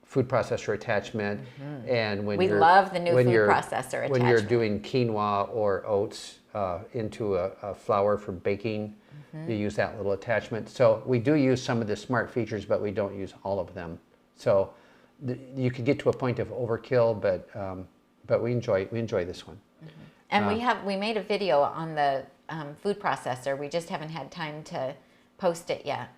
food processor attachment. And when we love the new food processor attachment. When you're doing quinoa or oats into a flour for baking, you use that little attachment. So we do use some of the smart features, but we don't use all of them. So you could get to a point of overkill, but we enjoy this one. And we made a video on the food processor. We just haven't had time to post it yet.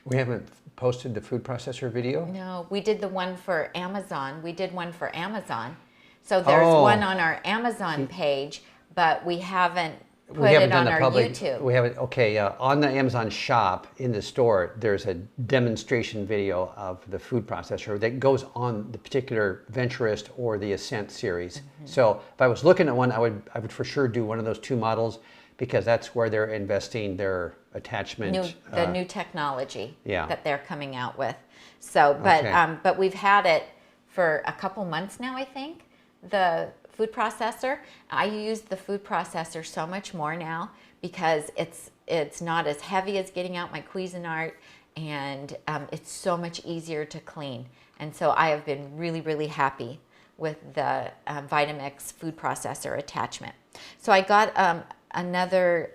We haven't posted the food processor video? No, we did the one for Amazon. We did one for Amazon. So there's one on our Amazon page, but we haven't put it on our YouTube. We haven't, okay, on the Amazon shop in the store, there's a demonstration video of the food processor that goes on the particular Venturist or the Ascent series. So if I was looking at one, I would for sure do one of those two models, because that's where they're investing their attachment. The new technology yeah. that they're coming out with. So, but we've had it for a couple months now, I think, the food processor. I use the food processor so much more now because it's not as heavy as getting out my Cuisinart, and it's so much easier to clean. And so I have been really, really happy with the Vitamix food processor attachment. So I got another,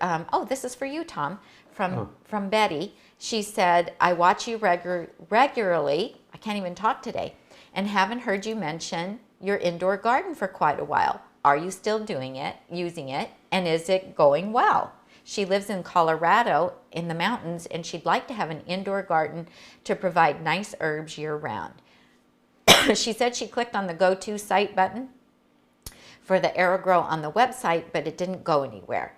this is for you, Tom, from Betty. She said, I watch you regularly, I can't even talk today, and haven't heard you mention your indoor garden for quite a while. Are you still doing it, using it, and is it going well? She lives in Colorado in the mountains, and she'd like to have an indoor garden to provide nice herbs year-round. She said she clicked on the go-to site button for the AeroGrow on the website, but it didn't go anywhere.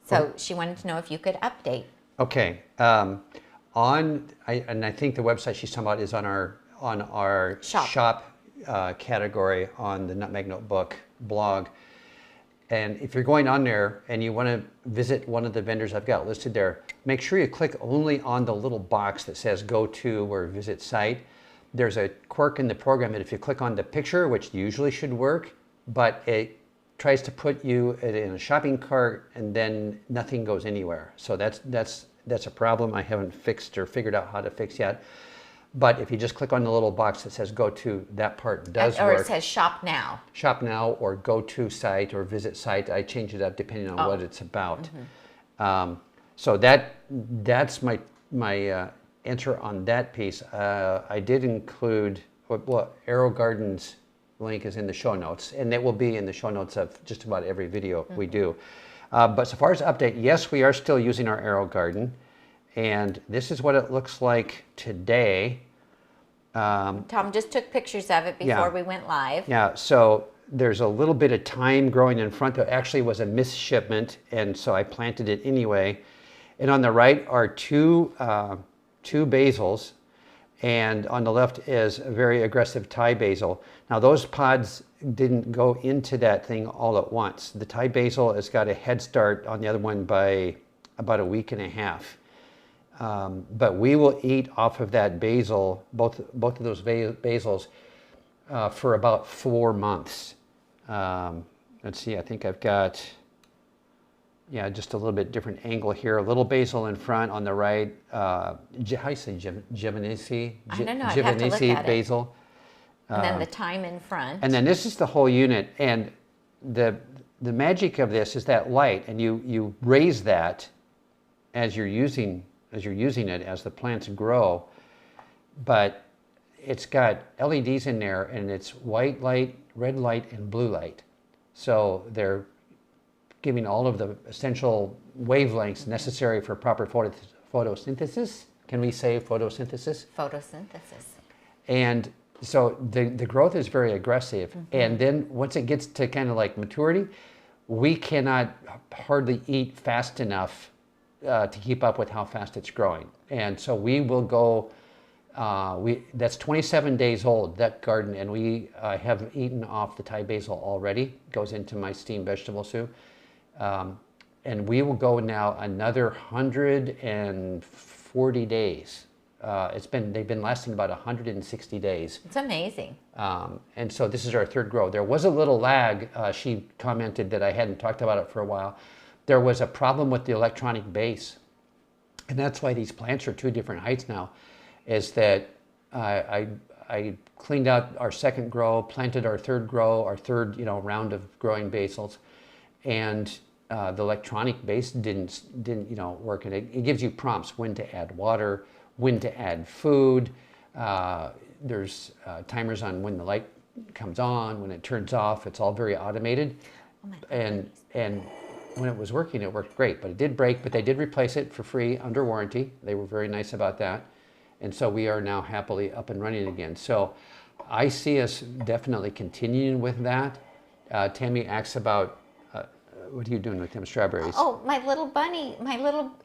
So she wanted to know if you could update. Okay. And I think the website she's talking about is on our shop category on the Nutmeg Notebook blog. And if you're going on there and you want to visit one of the vendors I've got listed there, make sure you click only on the little box that says go to or visit site. There's a quirk in the program that if you click on the picture, which usually should work, but it tries to put you in a shopping cart and then nothing goes anywhere. So that's a problem I haven't fixed or figured out how to fix yet. But if you just click on the little box that says go to, that part does work. Or it says shop now. Shop now or go to site or visit site. I change it up depending on what it's about. So that's my answer on that piece. I did include Aerogarden's link is in the show notes, and it will be in the show notes of just about every video we do. But so far as update, yes, we are still using our Aerogarden, and this is what it looks like today. Tom just took pictures of it before we went live. Yeah, so there's a little bit of thyme growing in front. There actually was a misshipment, and so I planted it anyway. And on the right are two basils, and on the left is a very aggressive Thai basil. Now those pods didn't go into that thing all at once. The Thai basil has got a head start on the other one by about a week and a half. But we will eat off of that basil, both of those basils, for about 4 months. Let's see, I think I've got, just a little bit different angle here. A little basil in front on the right. How do you say Giovannici? I don't know, I'd have to look at basil. And then the thyme in front. And then this is the whole unit. And the magic of this is that light, and you raise that as you're using it as the plants grow. But it's got LEDs in there, and it's white light, red light, and blue light. So they're giving all of the essential wavelengths necessary for proper photosynthesis. Can we say photosynthesis? Photosynthesis. And so the growth is very aggressive. And then once it gets to kind of like maturity, we cannot hardly eat fast enough to keep up with how fast it's growing. And so we will go That's 27 days old, that garden, and we have eaten off the Thai basil already. Goes into my steamed vegetable soup. And we will go now another 140 days. They've been lasting about 160 days. It's amazing. And so this is our third grow. There was a little lag. She commented that I hadn't talked about it for a while. There was a problem with the electronic base. And that's why these plants are 2 different heights now, is that I cleaned out our second grow, planted our third grow, our third round of growing basils, and the electronic base didn't work. And it gives you prompts when to add water, when to add food. There's timers on when the light comes on, when it turns off. It's all very automated. Oh my and when it was working, it worked great. But it did break, but they did replace it for free under warranty. They were very nice about that. And so we are now happily up and running again. So I see us definitely continuing with that. Tami asks about, what are you doing with them strawberries? Oh, my little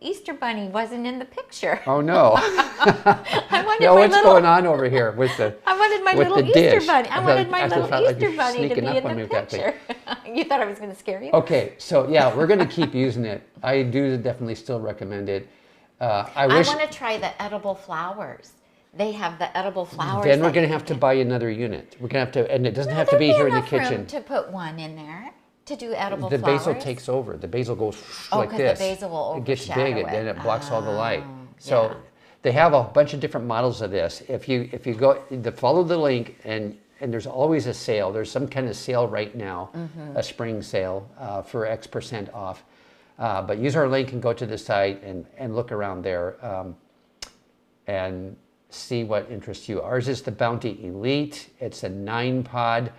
Easter bunny wasn't in the picture. Oh no. I wanted what's going on over here with the I wanted my with little the Easter dish? bunny. I wanted my little like Easter you're bunny to be sneaking up in on me the with that thing. picture. You thought I was going to scare you? Okay, so yeah, we're going to keep using it. I do definitely still recommend it. I want to try the edible flowers. They have the edible flowers. Then we're going to have to buy another unit. We're going to have to, and it doesn't have to be here in the kitchen. To put one in there to do edible the flowers. basil takes over. The basil goes like this. The basil will it gets overshadow big, and then it blocks all the light. So So they have a bunch of different models of this. If you go follow the link, and there's always a sale. There's some kind of sale right now, a spring sale for X% off. But use our link and go to the site and look around there and see what interests you. Ours is the Bounty Elite. It's a 9-pod,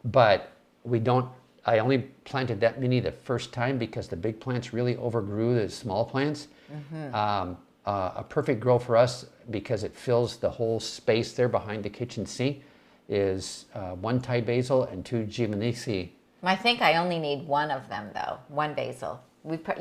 but I only planted that many the first time because the big plants really overgrew the small plants. A perfect grow for us, because it fills the whole space there behind the kitchen sink, is 1 Thai basil and 2 Giovannici. I think I only need one of them, though. 1 basil.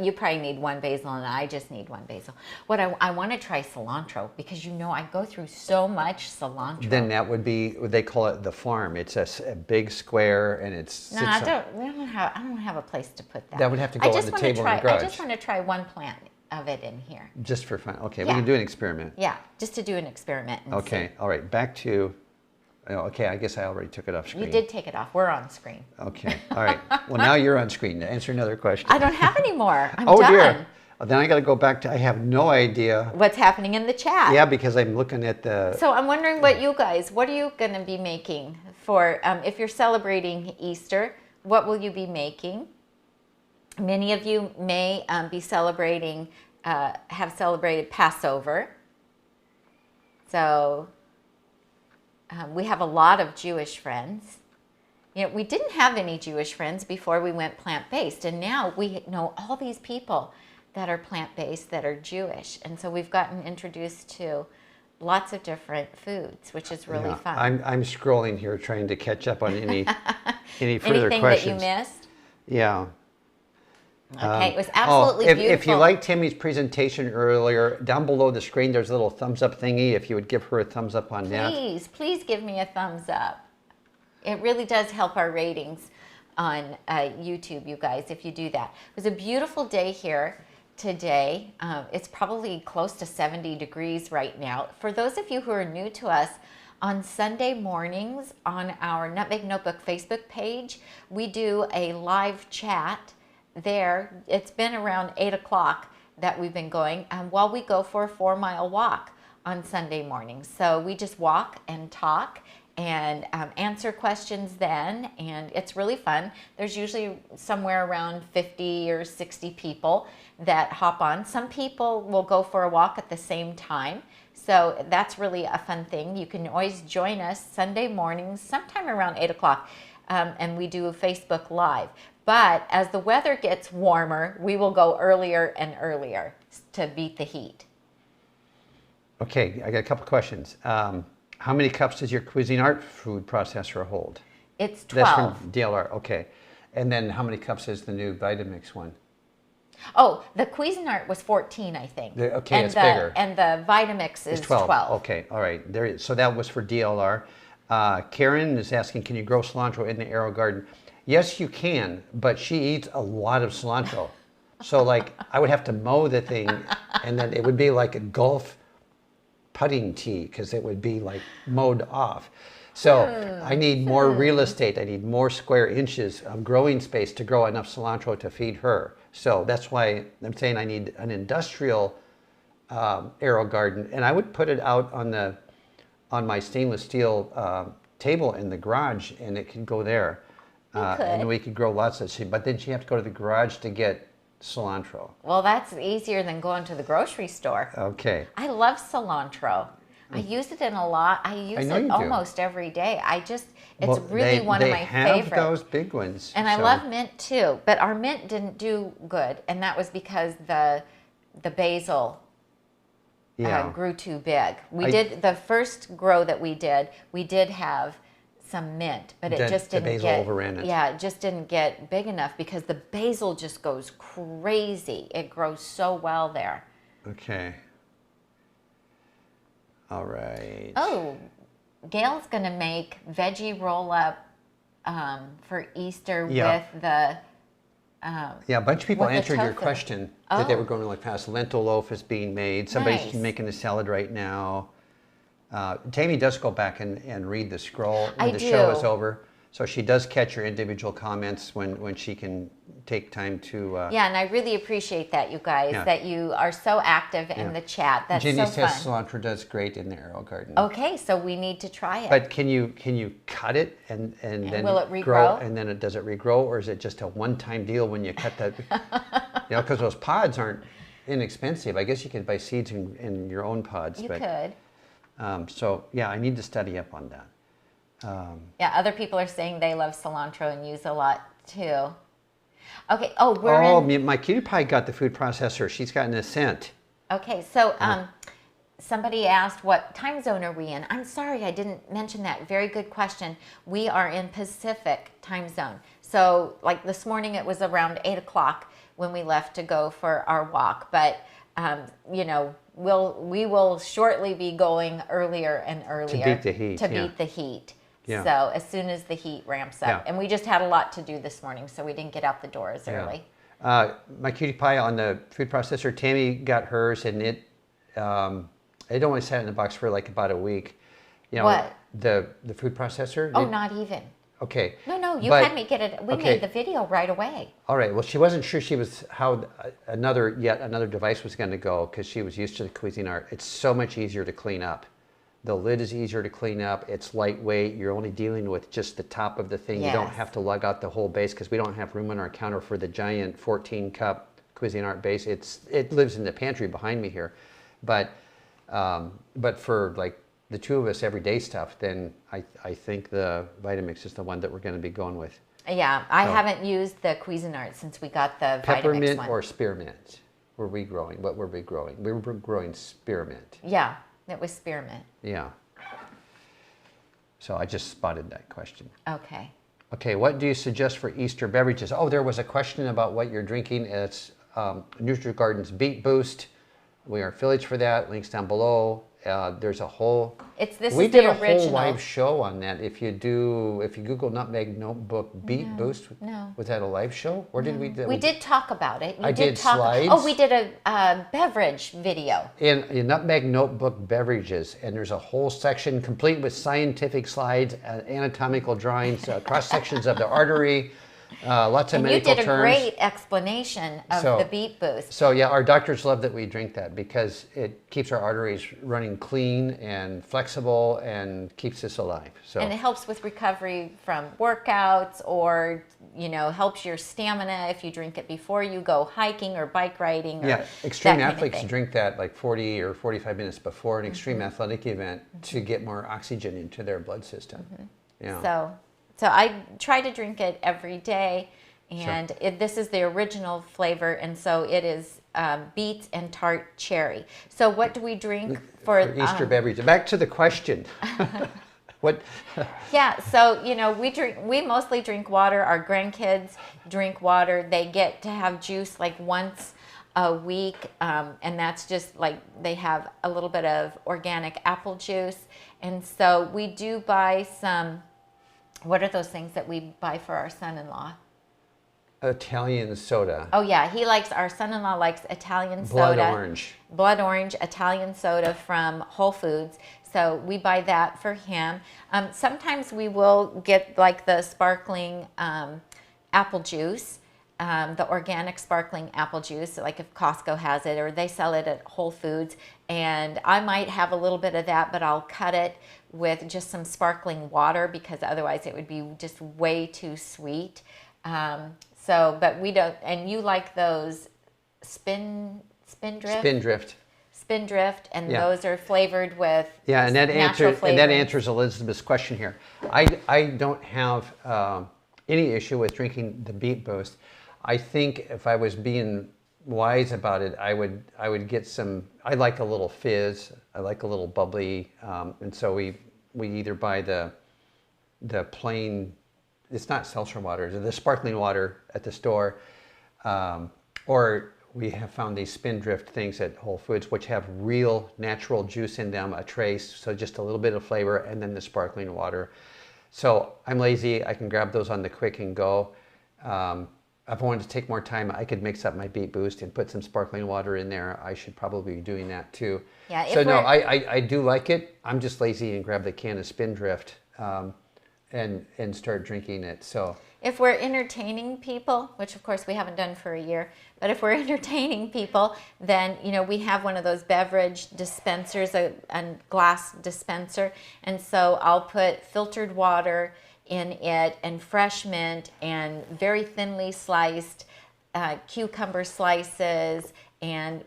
You probably need 1 basil, and I just need 1 basil. What I want to try cilantro, because I go through so much cilantro. Then that would be, they call it the farm. It's a big square, and it's. No, I don't have a place to put that. That would have to go on the table in the garage. I just want to try 1 plant of it in here. Just for fun. Okay, we can do an experiment. Yeah, just to do an experiment. And okay, all right. Back to. Okay, I guess I already took it off screen. You did take it off. We're on screen. Okay, all right. Well, now you're on screen. Answer another question. I don't have any more. I'm done. Dear. Well, then I got to go back to, I have no idea. What's happening in the chat. Yeah, because I'm looking at the. So I'm wondering what are you going to be making for, if you're celebrating Easter, what will you be making? Many of you may be celebrating, have celebrated Passover. So we have a lot of Jewish friends. We didn't have any Jewish friends before we went plant-based, and now we know all these people that are plant-based that are Jewish, and so we've gotten introduced to lots of different foods, which is really fun. I'm scrolling here trying to catch up on any further Anything questions. that you missed? Yeah. Okay, it was absolutely beautiful. If you liked Tami's presentation earlier, down below the screen there's a little thumbs up thingy. If you would give her a thumbs up on that. Please give me a thumbs up. It really does help our ratings on YouTube, you guys, if you do that. It was a beautiful day here today. It's probably close to 70 degrees right now. For those of you who are new to us, on Sunday mornings on our Nutmeg Notebook Facebook page, we do a live chat there. It's been around 8 o'clock that we've been going, while we go for a 4-mile walk on Sunday mornings. So we just walk and talk and answer questions then, and it's really fun. There's usually somewhere around 50 or 60 people that hop on. Some people will go for a walk at the same time, so that's really a fun thing. You can always join us Sunday mornings, sometime around 8 o'clock, and we do a Facebook Live. But as the weather gets warmer, we will go earlier and earlier to beat the heat. Okay, I got a couple questions. How many cups does your Cuisinart food processor hold? It's 12. That's from DLR, okay. And then how many cups is the new Vitamix one? Oh, the Cuisinart was 14, I think. Okay, and it's bigger. And the Vitamix is 12. Okay, all right. There. So that was for DLR. Karen is asking, can you grow cilantro in the Aerogarden? Yes, you can, but she eats a lot of cilantro. So like I would have to mow the thing, and then it would be like a golf putting tee because it would be like mowed off. So I need more real estate. I need more square inches of growing space to grow enough cilantro to feed her. So that's why I'm saying I need an industrial Aerogarden, and I would put it out on my stainless steel table in the garage, and it could go there. And we could grow lots of seed. But then you have to go to the garage to get cilantro. Well, that's easier than going to the grocery store. Okay. I love cilantro. I use it in a lot. I use it almost every day. It's really one of my favorites. They have those big ones. And I love mint too, but our mint didn't do good, and that was because the basil grew too big. We did the first grow that we did have some mint, but it just didn't get. The basil overran it. Yeah, it just didn't get big enough because the basil just goes crazy. It grows so well there. Okay. All right. Oh, Gail's going to make veggie roll-up for Easter with the... a bunch of people answered your question that they were going to like past. Lentil loaf is being made. Somebody's making a salad right now. Tami does go back and read the scroll when the show is over. So she does catch your individual comments when she can take time to... yeah, and I really appreciate that, you guys, that you are so active in the chat. That's Ginny so fun. says cilantro does great in the Aerogarden. Okay, so we need to try it. But can you cut it and then will it regrow? Grow, and then does it regrow, or is it just a one-time deal when you cut that? Because those pods aren't inexpensive. I guess you could buy seeds in your own pods. You could. So yeah, I need to study up on that. Other people are saying they love cilantro and use a lot too. Okay. My cutie pie got the food processor. She's got an Ascent. Okay, so somebody asked, what time zone are we in? I'm sorry, I didn't mention that. Very good question. We are in Pacific time zone. So like this morning, it was around 8 o'clock when we left to go for our walk. But, we will shortly be going earlier and earlier. To beat the heat. To beat the heat. Yeah. So as soon as the heat ramps up. And we just had a lot to do this morning, so we didn't get out the door as early. My cutie pie on the food processor, Tami got hers, and it only sat in the box for like about a week. What? The food processor? Oh, not even. Okay. No, you had me get it. We made the video right away. All right. Well, she wasn't sure how another device was going to go because she was used to the Cuisinart. It's so much easier to clean up. The lid is easier to clean up. It's lightweight. You're only dealing with just the top of the thing. You don't have to lug out the whole base because we don't have room on our counter for the giant 14-cup Cuisinart base. It lives in the pantry behind me here, but for like the two of us everyday stuff, then I think the Vitamix is the one that we're going to be going with. Yeah, I haven't used the Cuisinart since we got the Vitamix peppermint one. or spearmint. Were we growing? What were we growing? We were growing spearmint. Yeah. It was spearmint. Yeah. So I just spotted that question. Okay. Okay, what do you suggest for Easter beverages? Oh, there was a question about what you're drinking. It's NutriGarden's Beet Boost. We are affiliates for that. Links down below. There's a whole... We did a whole live show on that. If you Google Nutmeg Notebook Beet Boost, was that a live show? Or did we... We did talk about it. I did slides. Oh, we did a beverage video. In Nutmeg Notebook Beverages, and there's a whole section complete with scientific slides, anatomical drawings, cross-sections of the artery, lots of medical terms. You did a great explanation of the Beet Boost. So yeah, our doctors love that we drink that because it keeps our arteries running clean and flexible and keeps us alive. So. And it helps with recovery from workouts, or helps your stamina if you drink it before you go hiking or bike riding. Or extreme athletes drink that like 40 or 45 minutes before an extreme athletic event to get more oxygen into their blood system. Yeah. So I try to drink it every day, and this is the original flavor, and so it is beets and tart cherry. So what do we drink for Easter beverage? Back to the question. What? Yeah, so we mostly drink water. Our grandkids drink water. They get to have juice like once a week, and that's just like they have a little bit of organic apple juice. And so we do buy some. What are those things that we buy for our son-in-law? Italian soda. Oh yeah, our son-in-law likes Italian soda. Blood orange Italian soda from Whole Foods. So we buy that for him. Sometimes we will get like the sparkling apple juice, the organic sparkling apple juice, like if Costco has it or they sell it at Whole Foods. And I might have a little bit of that, but I'll cut it with just some sparkling water because otherwise it would be just way too sweet. But we don't, and you like those Spindrift, and those are flavored with and that answers Elizabeth's question here. I don't have any issue with drinking the Beet Boost. I think if I was being wise about it, I would get some. I like a little fizz. I like a little bubbly, and so we either buy the plain. It's not seltzer water, it's the sparkling water at the store, or we have found these Spindrift things at Whole Foods, which have real natural juice in them, a trace, so just a little bit of flavor, and then the sparkling water. So I'm lazy, I can grab those on the quick and go. If I wanted to take more time, I could mix up my Beet Boost and put some sparkling water in there. I should probably be doing that too. Yeah. So no, I do like it. I'm just lazy and grab the can of Spindrift. And start drinking it. So if we're entertaining people, which of course we haven't done for a year, but if we're entertaining people, then we have one of those beverage dispensers, a glass dispenser, and so I'll put filtered water in it and fresh mint and very thinly sliced cucumber slices and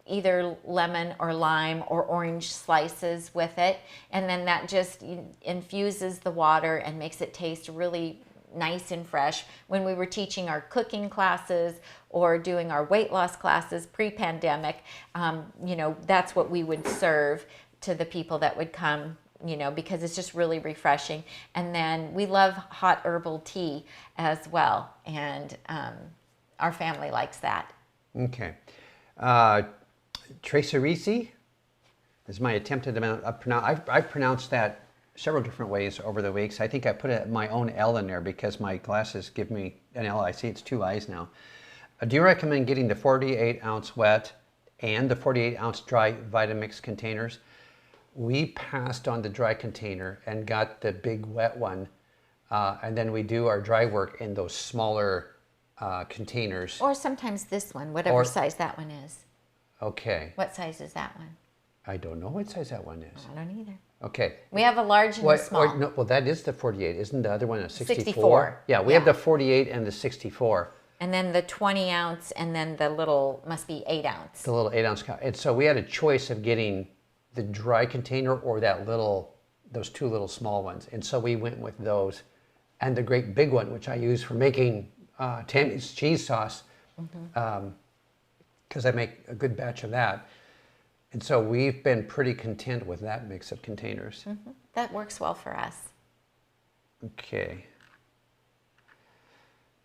either lemon or lime or orange slices with it, and then that just infuses the water and makes it taste really nice and fresh. When we were teaching our cooking classes or doing our weight loss classes pre-pandemic, that's what we would serve to the people that would come, because it's just really refreshing. And then we love hot herbal tea as well, and our family likes that. Okay. Tracerisi is my attempted amount of I've pronounced that several different ways over the weeks. I think I put my own L in there because my glasses give me an L. I see it's two I's now. Do you recommend getting the 48-ounce wet and the 48-ounce dry Vitamix containers? We passed on the dry container and got the big wet one, and then we do our dry work in those smaller containers. Or sometimes this one, whatever size that one is. Okay. What size is that one? I don't know what size that one is. I don't either. Okay. We have a large and a small. Well, that is the 48. Isn't the other one a 64? 64. Yeah, we have the 48 and the 64. And then the 20-ounce, and then the little, must be 8-ounce. The little 8-ounce. And so we had a choice of getting the dry container or those two little small ones. And so we went with those. And the great big one, which I use for making Tami's cheese sauce, because I make a good batch of that. And so we've been pretty content with that mix of containers. That works well for us. Okay.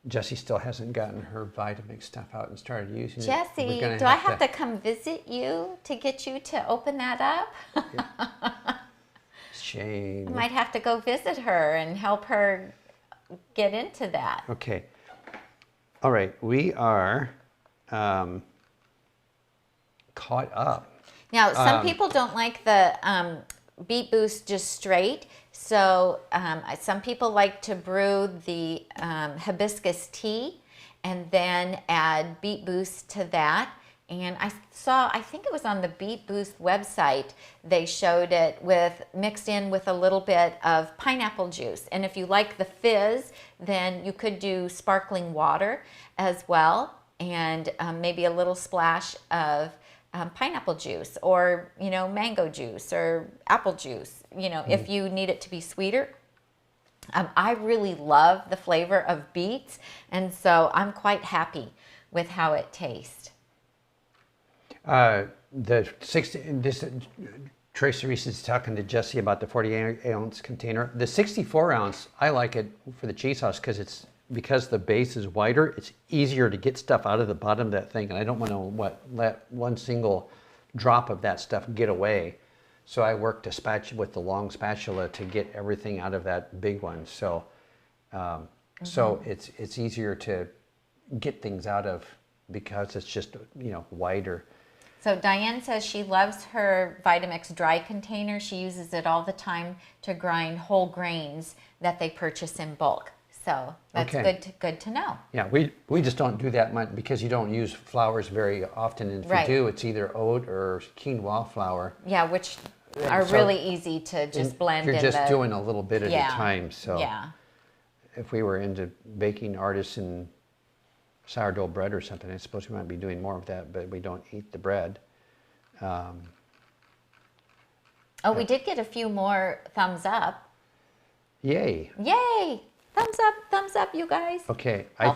Jessie still hasn't gotten her Vitamix stuff out and started using Jessie, it. do I have to come visit you to get you to open that up? Shame. I might have to go visit her and help her get into that. Okay. All right. We are caught up. Now, some people don't like the Beet Boost just straight. So some people like to brew the hibiscus tea and then add Beet Boost to that. And I think it was on the Beet Boost website, they showed it mixed in with a little bit of pineapple juice. And if you like the fizz, then you could do sparkling water as well, and maybe a little splash of pineapple juice or, mango juice or apple juice, if you need it to be sweeter. I really love the flavor of beets, and so I'm quite happy with how it tastes. This Tracy Reese is talking to Jesse about the 48-ounce container. The 64-ounce, I like it for the cheese sauce because the base is wider. It's easier to get stuff out of the bottom of that thing, and I don't want to let one single drop of that stuff get away. So I work with the long spatula to get everything out of that big one. So, so it's easier to get things out of because it's just wider. So Diane says she loves her Vitamix dry container. She uses it all the time to grind whole grains that they purchase in bulk. So that's good to know. Yeah, we just don't do that much because you don't use flours very often. And if you do, it's either oat or quinoa flour. Yeah, which are really easy to just blend in. You're just doing a little bit at a time. So if we were into baking artisan sourdough bread or something, I suppose we might be doing more of that, but we don't eat the bread. We did get a few more thumbs up. Yay! Yay! Thumbs up, you guys. Okay, I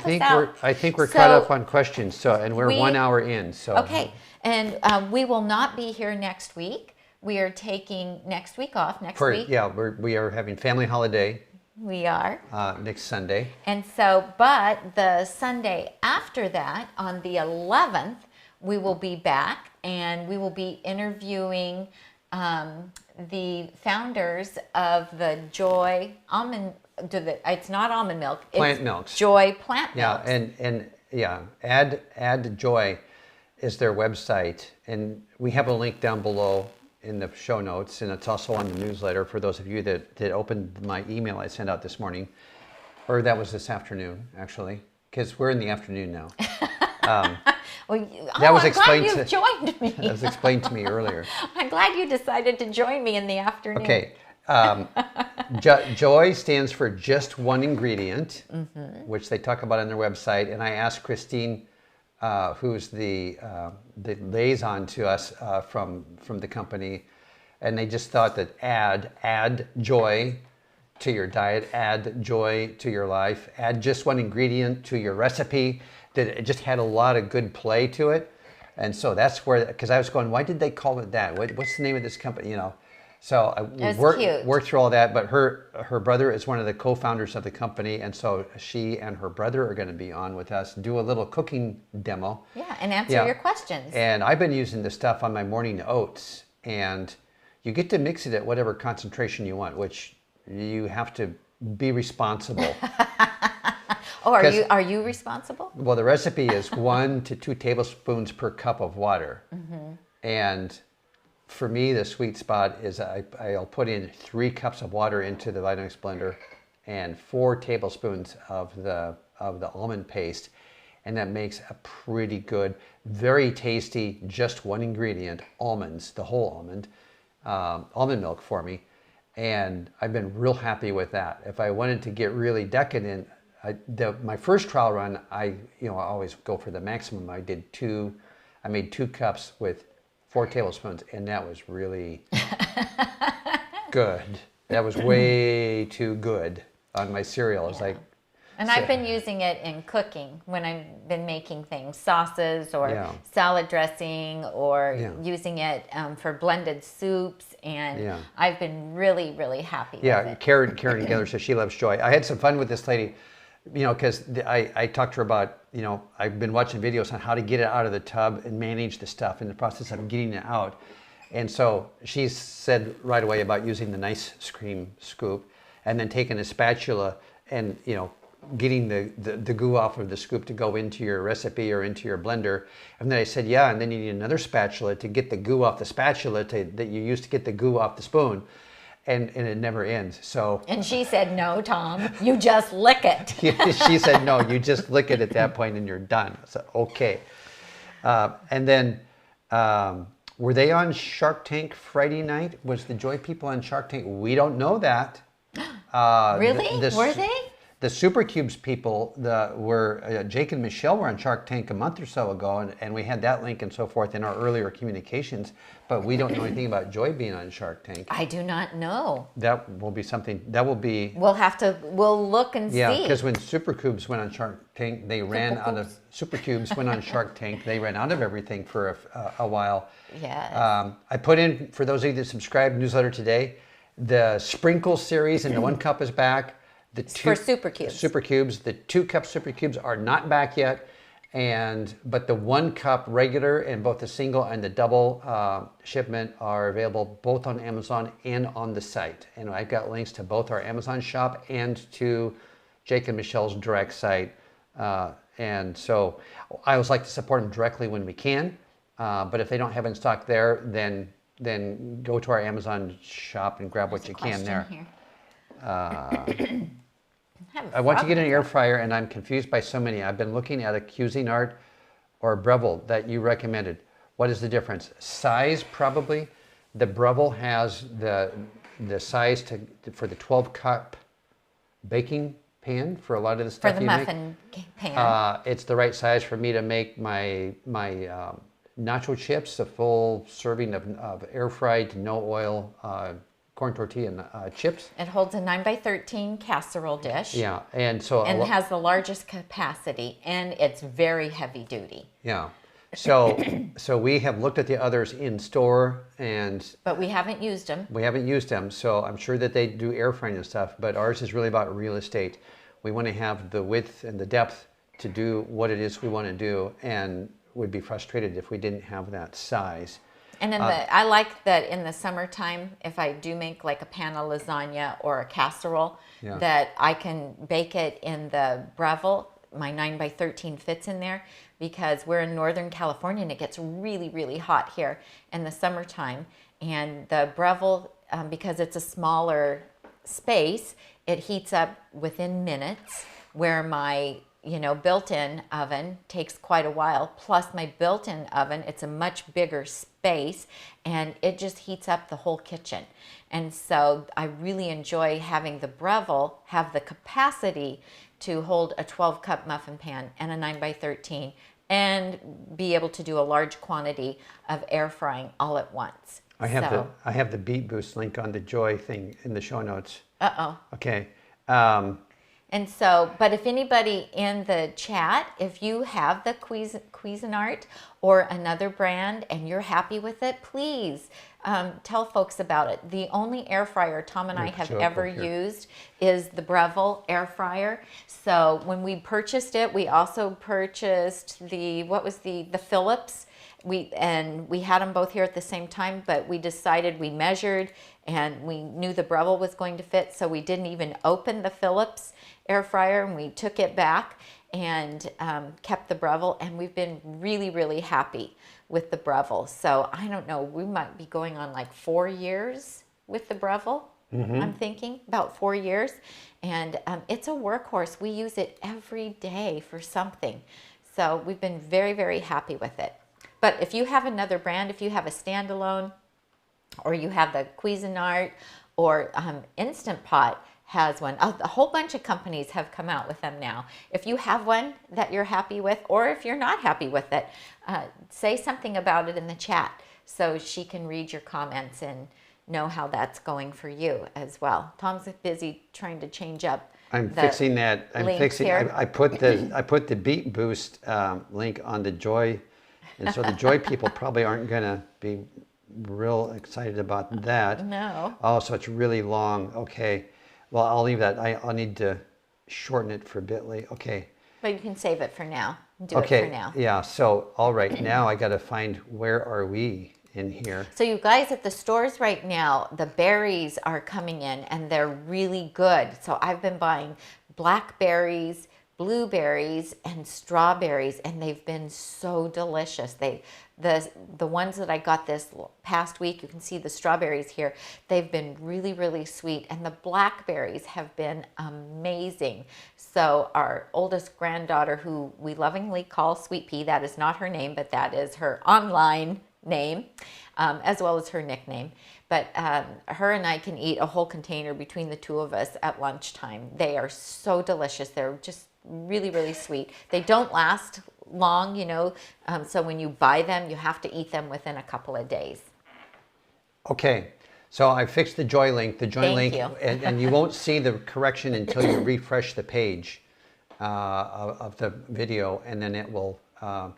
think we're caught up on questions. So, and we're 1 hour in. So okay, and we will not be here next week. We are taking next week off. Yeah, we are having family holiday. We are. Next Sunday. And so, but the Sunday after that, on the 11th, we will be back and we will be interviewing the founders of the Joy Almond, it's not almond milk. Plant milks. Joy Plant Milks. Yeah, and Add Joy is their website. And we have a link down below in the show notes, and it's also on the newsletter for those of you that opened my email I sent out this morning, or that was this afternoon actually, because we're in the afternoon now. That was explained to joined me. That was explained to me earlier. I'm glad you decided to join me in the afternoon. Okay, Joy stands for just one ingredient, which they talk about on their website, and I asked Christine, who's the liaison to us from the company, and they just thought that add joy to your diet, add joy to your life, add just one ingredient to your recipe, that it just had a lot of good play to it. And so that's where, because I was going, why did they call it that? What's the name of this company? So I worked through all that, but her brother is one of the co-founders of the company, and so she and her brother are going to be on with us, do a little cooking demo. Yeah, and answer your questions. And I've been using this stuff on my morning oats, and you get to mix it at whatever concentration you want, which you have to be responsible. Oh, are you responsible? Well, the recipe is 1 to 2 tablespoons per cup of water, and for me, the sweet spot is I'll put in 3 cups of water into the Vitamix blender and 4 tablespoons of the almond paste, and that makes a pretty good, very tasty, just one ingredient, almonds, the whole almond milk for me, and I've been real happy with that. If I wanted to get really decadent, my first trial run, I always go for the maximum. I made 2 cups with 4 tablespoons, and that was really good. That was way too good on my cereal. It's like, and I've been using it in cooking when I've been making things, sauces or salad dressing, or using it for blended soups, and I've been really, really happy with it. Karen together says she loves Joy. I had some fun with this lady, because I talked to her about, I've been watching videos on how to get it out of the tub and manage the stuff in the process of getting it out. And so she said right away about using the nice cream scoop and then taking a spatula and, getting the goo off of the scoop to go into your recipe or into your blender. And then I said, and then you need another spatula to get the goo off the spatula that you use to get the goo off the spoon. And it never ends. So. And she said, no, Tom, you just lick it. She said, no, you just lick it at that point and you're done. So, okay. And then, were they on Shark Tank Friday night? Was the Joy people on Shark Tank? We don't know that. Really? Were they? The Super Cubes people, Jake and Michelle were on Shark Tank a month or so ago, and we had that link and so forth in our earlier communications, but we don't know anything about Joy being on Shark Tank. I do not know. That will be something, that will be... We'll look and see. Yeah, because when Super Cubes went on Shark Tank, they ran out of... Super Cubes went on Shark Tank, they ran out of everything for a while. Yes. I put in, for those of you that subscribe, newsletter today, the Sprinkle series, and the 1 cup is back. For Super Cubes. Super Cubes. The 2 cup Super Cubes are not back yet, but the 1 cup regular and both the single and the double shipment are available both on Amazon and on the site. And I've got links to both our Amazon shop and to Jake and Michelle's direct site. And so I always like to support them directly when we can. But if they don't have in stock there, then go to our Amazon shop and grab what you can there. I want to get an air fryer, and I'm confused by so many. I've been looking at a Cuisinart or a Breville that you recommended. What is the difference? Size, probably. The Breville has the size for the 12 cup baking pan for a lot of the stuff you make. For the muffin pan. It's the right size for me to make my nacho chips, a full serving of air fried, no oil corn tortilla and chips. It holds a 9x13 casserole dish. Yeah, and so and has the largest capacity, and it's very heavy duty. Yeah, so we have looked at the others in store, but we haven't used them. We haven't used them, so I'm sure that they do air frying and stuff. But ours is really about real estate. We want to have the width and the depth to do what it is we want to do, and would be frustrated if we didn't have that size. And I like that in the summertime, if I do make like a pan of lasagna or a casserole, that I can bake it in the Breville. My 9x13 fits in there because we're in Northern California and it gets really, really hot here in the summertime. And the Breville, because it's a smaller space, it heats up within minutes, where my built-in oven takes quite a while. Plus my built-in oven, it's a much bigger space and it just heats up the whole kitchen. And so I really enjoy having the Breville have the capacity to hold a 12 cup muffin pan and a 9x13 and be able to do a large quantity of air frying all at once. I have the Beat Boost link on the Joy thing in the show notes. Uh-oh. Okay. And so, but if anybody in the chat, if you have the Cuisinart or another brand and you're happy with it, please tell folks about it. The only air fryer Tom and I have ever used is the Breville air fryer. So when we purchased it, we also purchased the Philips. We had them both here at the same time, but we decided, we measured and we knew the Breville was going to fit, so we didn't even open the Philips air fryer, and we took it back and kept the Breville, and we've been really, really happy with the Breville. So I don't know, we might be going on like 4 years with the Breville. I'm thinking about 4 years, and it's a workhorse. We use it every day for something. So we've been very, very happy with it. But if you have another brand, if you have a standalone, or you have the Cuisinart, or Instant Pot has one. A whole bunch of companies have come out with them now. If you have one that you're happy with, or if you're not happy with it, say something about it in the chat so she can read your comments and know how that's going for you as well. Tom's busy trying to change up. I'm fixing that. I put the Beat Boost link on the Joy, and so the Joy people probably aren't going to be real excited about that. No. Oh, so it's really long. Okay. Well, I'll leave that. I'll need to shorten it for Bitly. Okay. But you can save it for now. Do it for now. Yeah. So, all right. Now I got to find, where are we in here? So you guys, at the stores right now, the berries are coming in and they're really good. So I've been buying blackberries, blueberries, and strawberries, and they've been so delicious. The ones that I got this past week, you can see the strawberries here, they've been really, really sweet, and the blackberries have been amazing. So our oldest granddaughter, who we lovingly call Sweet Pea, that is not her name, but that is her online name, as well as her nickname. But her and I can eat a whole container between the two of us at lunchtime. They are so delicious. They're just really, really sweet. They don't last long, you know, so when you buy them, you have to eat them within a couple of days. Okay, so I fixed the Joy link. The Joy link, you. and you won't see the correction until you refresh the page of the video, and then it will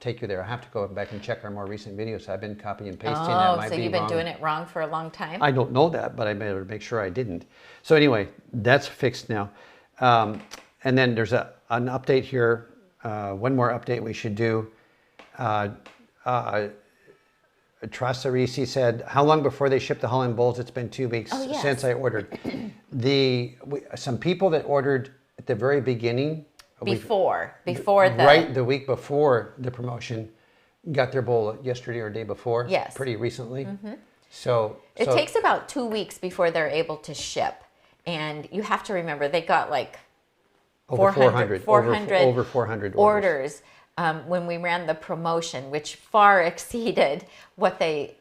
take you there. I have to go back and check our more recent videos. I've been copying and pasting. That might so be you've been wrong. doing it wrong for a long time? I don't know that, but I better make sure I didn't. So anyway, that's fixed now. And then there's an update here. One more update we should do. Trasarisi said, how long before they ship the Holland Bowls? It's been 2 weeks since I ordered. Some people that ordered at the very beginning, before the week before the promotion, got their bowl yesterday or day before. Yes. Pretty recently. So it takes about 2 weeks before they're able to ship, and you have to remember they got like over 400 orders. When we ran the promotion, which far exceeded what they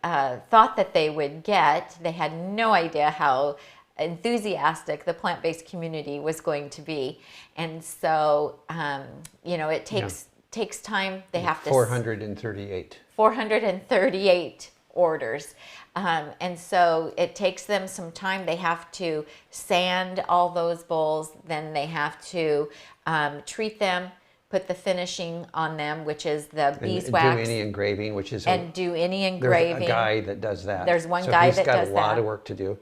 thought that they would get. They had no idea how enthusiastic the plant-based community was going to be. And so, you know, it takes time. They have to... 438. 438 orders. And so it takes them some time. They have to sand all those bowls. Then they have to treat them, put the finishing on them, which is the beeswax. Do any engraving, which is... do any engraving. There's a guy that does that. There's one guy that does that. He's got a lot of work to do.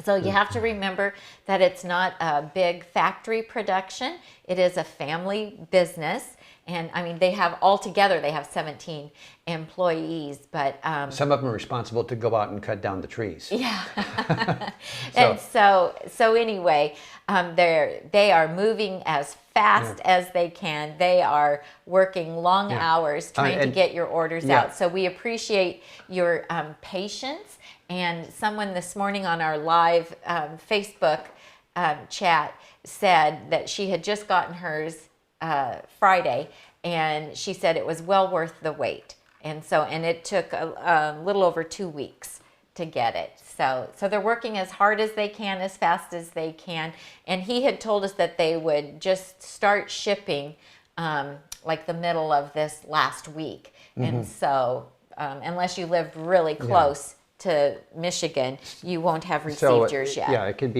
So you have to remember that it's not a big factory production. It is a family business. And I mean, they have 17 employees, but... some of them are responsible to go out and cut down the trees. Yeah. And so anyway, they are moving as fast as they can. They are working long hours trying to get your orders out. So we appreciate your patience. And someone this morning on our live Facebook chat said that she had just gotten hers Friday, and she said it was well worth the wait. And it took a little over 2 weeks to get it. So they're working as hard as they can, as fast as they can. And he had told us that they would just start shipping like the middle of this last week. And so unless you live really close to Michigan, you won't have received yours yet. Yeah, it's going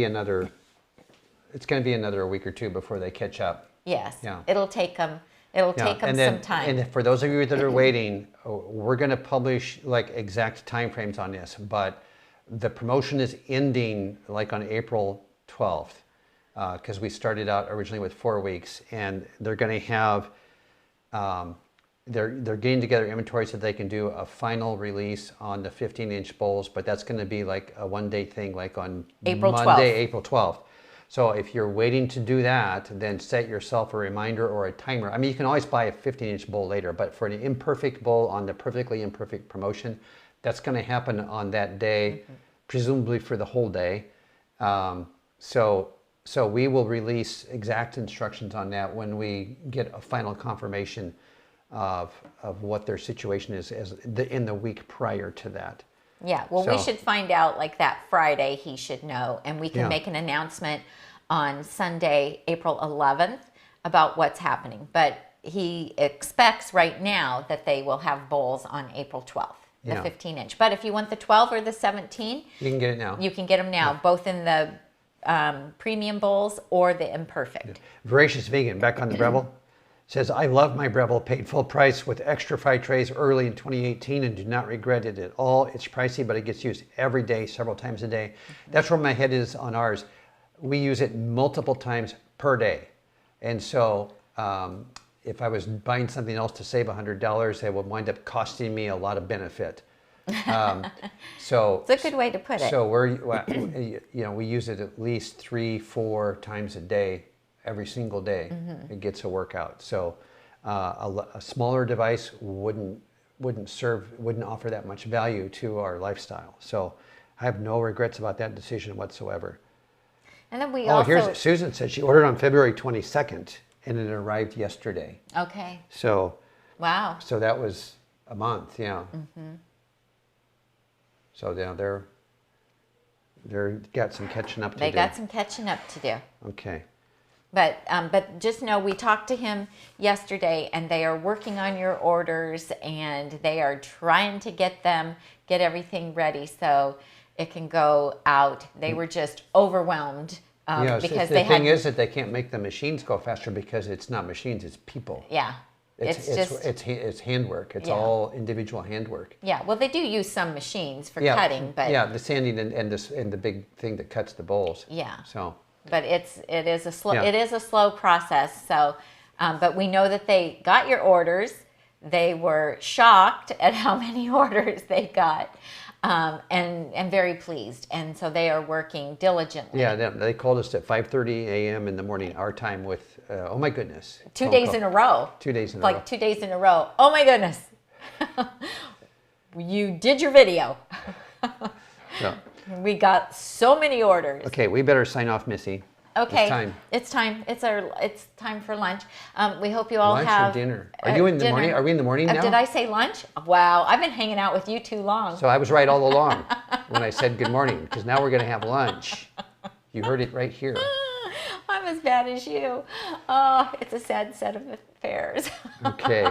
to be another week or two before they catch up. Yes. Yeah. It'll take them some time. And for those of you that are waiting, we're going to publish like exact time frames on this, but the promotion is ending like on April 12th because we started out originally with 4 weeks, and they're going to have they're getting together inventory so they can do a final release on the 15-inch bowls, but that's going to be like a one-day thing, like on Monday, April 12th. So if you're waiting to do that, then set yourself a reminder or a timer. I mean, you can always buy a 15-inch bowl later, but for an imperfect bowl on the perfectly imperfect promotion, that's going to happen on that day, presumably for the whole day. So we will release exact instructions on that when we get a final confirmation of what their situation is in the week prior to that. Yeah, well, we should find out like that Friday. He should know, and we can make an announcement on Sunday, April 11th, about what's happening. But he expects right now that they will have bowls on April 12th, the 15-inch. But if you want the 12 or the 17, you can get it now. You can get them now, both in the premium bowls or the imperfect. Voracious Vegan, back on the Breville, says, I love my Breville, paid full price with extra fry trays early in 2018 and do not regret it at all. It's pricey, but it gets used every day, several times a day. That's where my head is on ours. We use it multiple times per day. And so if I was buying something else to save $100, it would wind up costing me a lot of benefit. So it's a good way to put it. So we use it at least 3-4 times a day. Every single day, it gets a workout. So a smaller device wouldn't offer that much value to our lifestyle. So I have no regrets about that decision whatsoever. And then here's Susan said she ordered on February 22nd and it arrived yesterday. Okay. So wow. So that was a month, yeah. So They've got some catching up to do. They got some catching up to do. Okay. But just know we talked to him yesterday, and they are working on your orders, and they are trying to get everything ready so it can go out. They were just overwhelmed because the thing is that they can't make the machines go faster because it's not machines, it's people. Yeah. It's handwork. It's all individual handwork. Yeah, well, they do use some machines for cutting, but the sanding and the big thing that cuts the bowls. Yeah. So. But it is a slow process. So, but we know that they got your orders. They were shocked at how many orders they got, and very pleased. And so they are working diligently. Yeah, they called us at 5:30 a.m. in the morning, our time, with oh my goodness, 2 days in a row. 2 days in a row. Like 2 days in a row. Oh my goodness, you did your video. So. We got so many orders. Okay, we better sign off, Missy. Okay, it's time. It's time for lunch. We hope you all lunch have or dinner. Are you in the morning? Are we in the morning now? Did I say lunch? Wow, I've been hanging out with you too long. So I was right all along when I said good morning, because now we're going to have lunch. You heard it right here. I'm as bad as you. Oh, it's a sad set of affairs. Okay.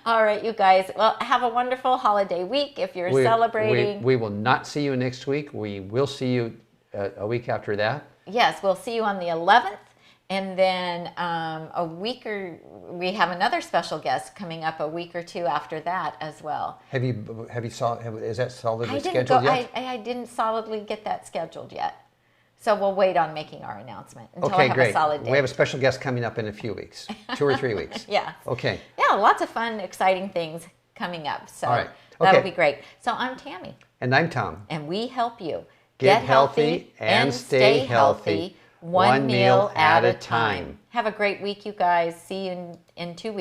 All right, you guys. Well, have a wonderful holiday week if you're celebrating. We will not see you next week. We will see you a week after that. Yes, we'll see you on the 11th. And then we have another special guest coming up a week or two after that as well. Is that solidly scheduled yet? I didn't solidly get that scheduled yet. So we'll wait on making our announcement until I have a solid date. We have a special guest coming up in a few weeks, 2 or 3 weeks. Yeah. Okay. Yeah, lots of fun, exciting things coming up. So all right. That'll be great. So I'm Tami. And I'm Tom. And we help you get healthy and stay healthy, one meal at a time. Have a great week, you guys. See you in 2 weeks.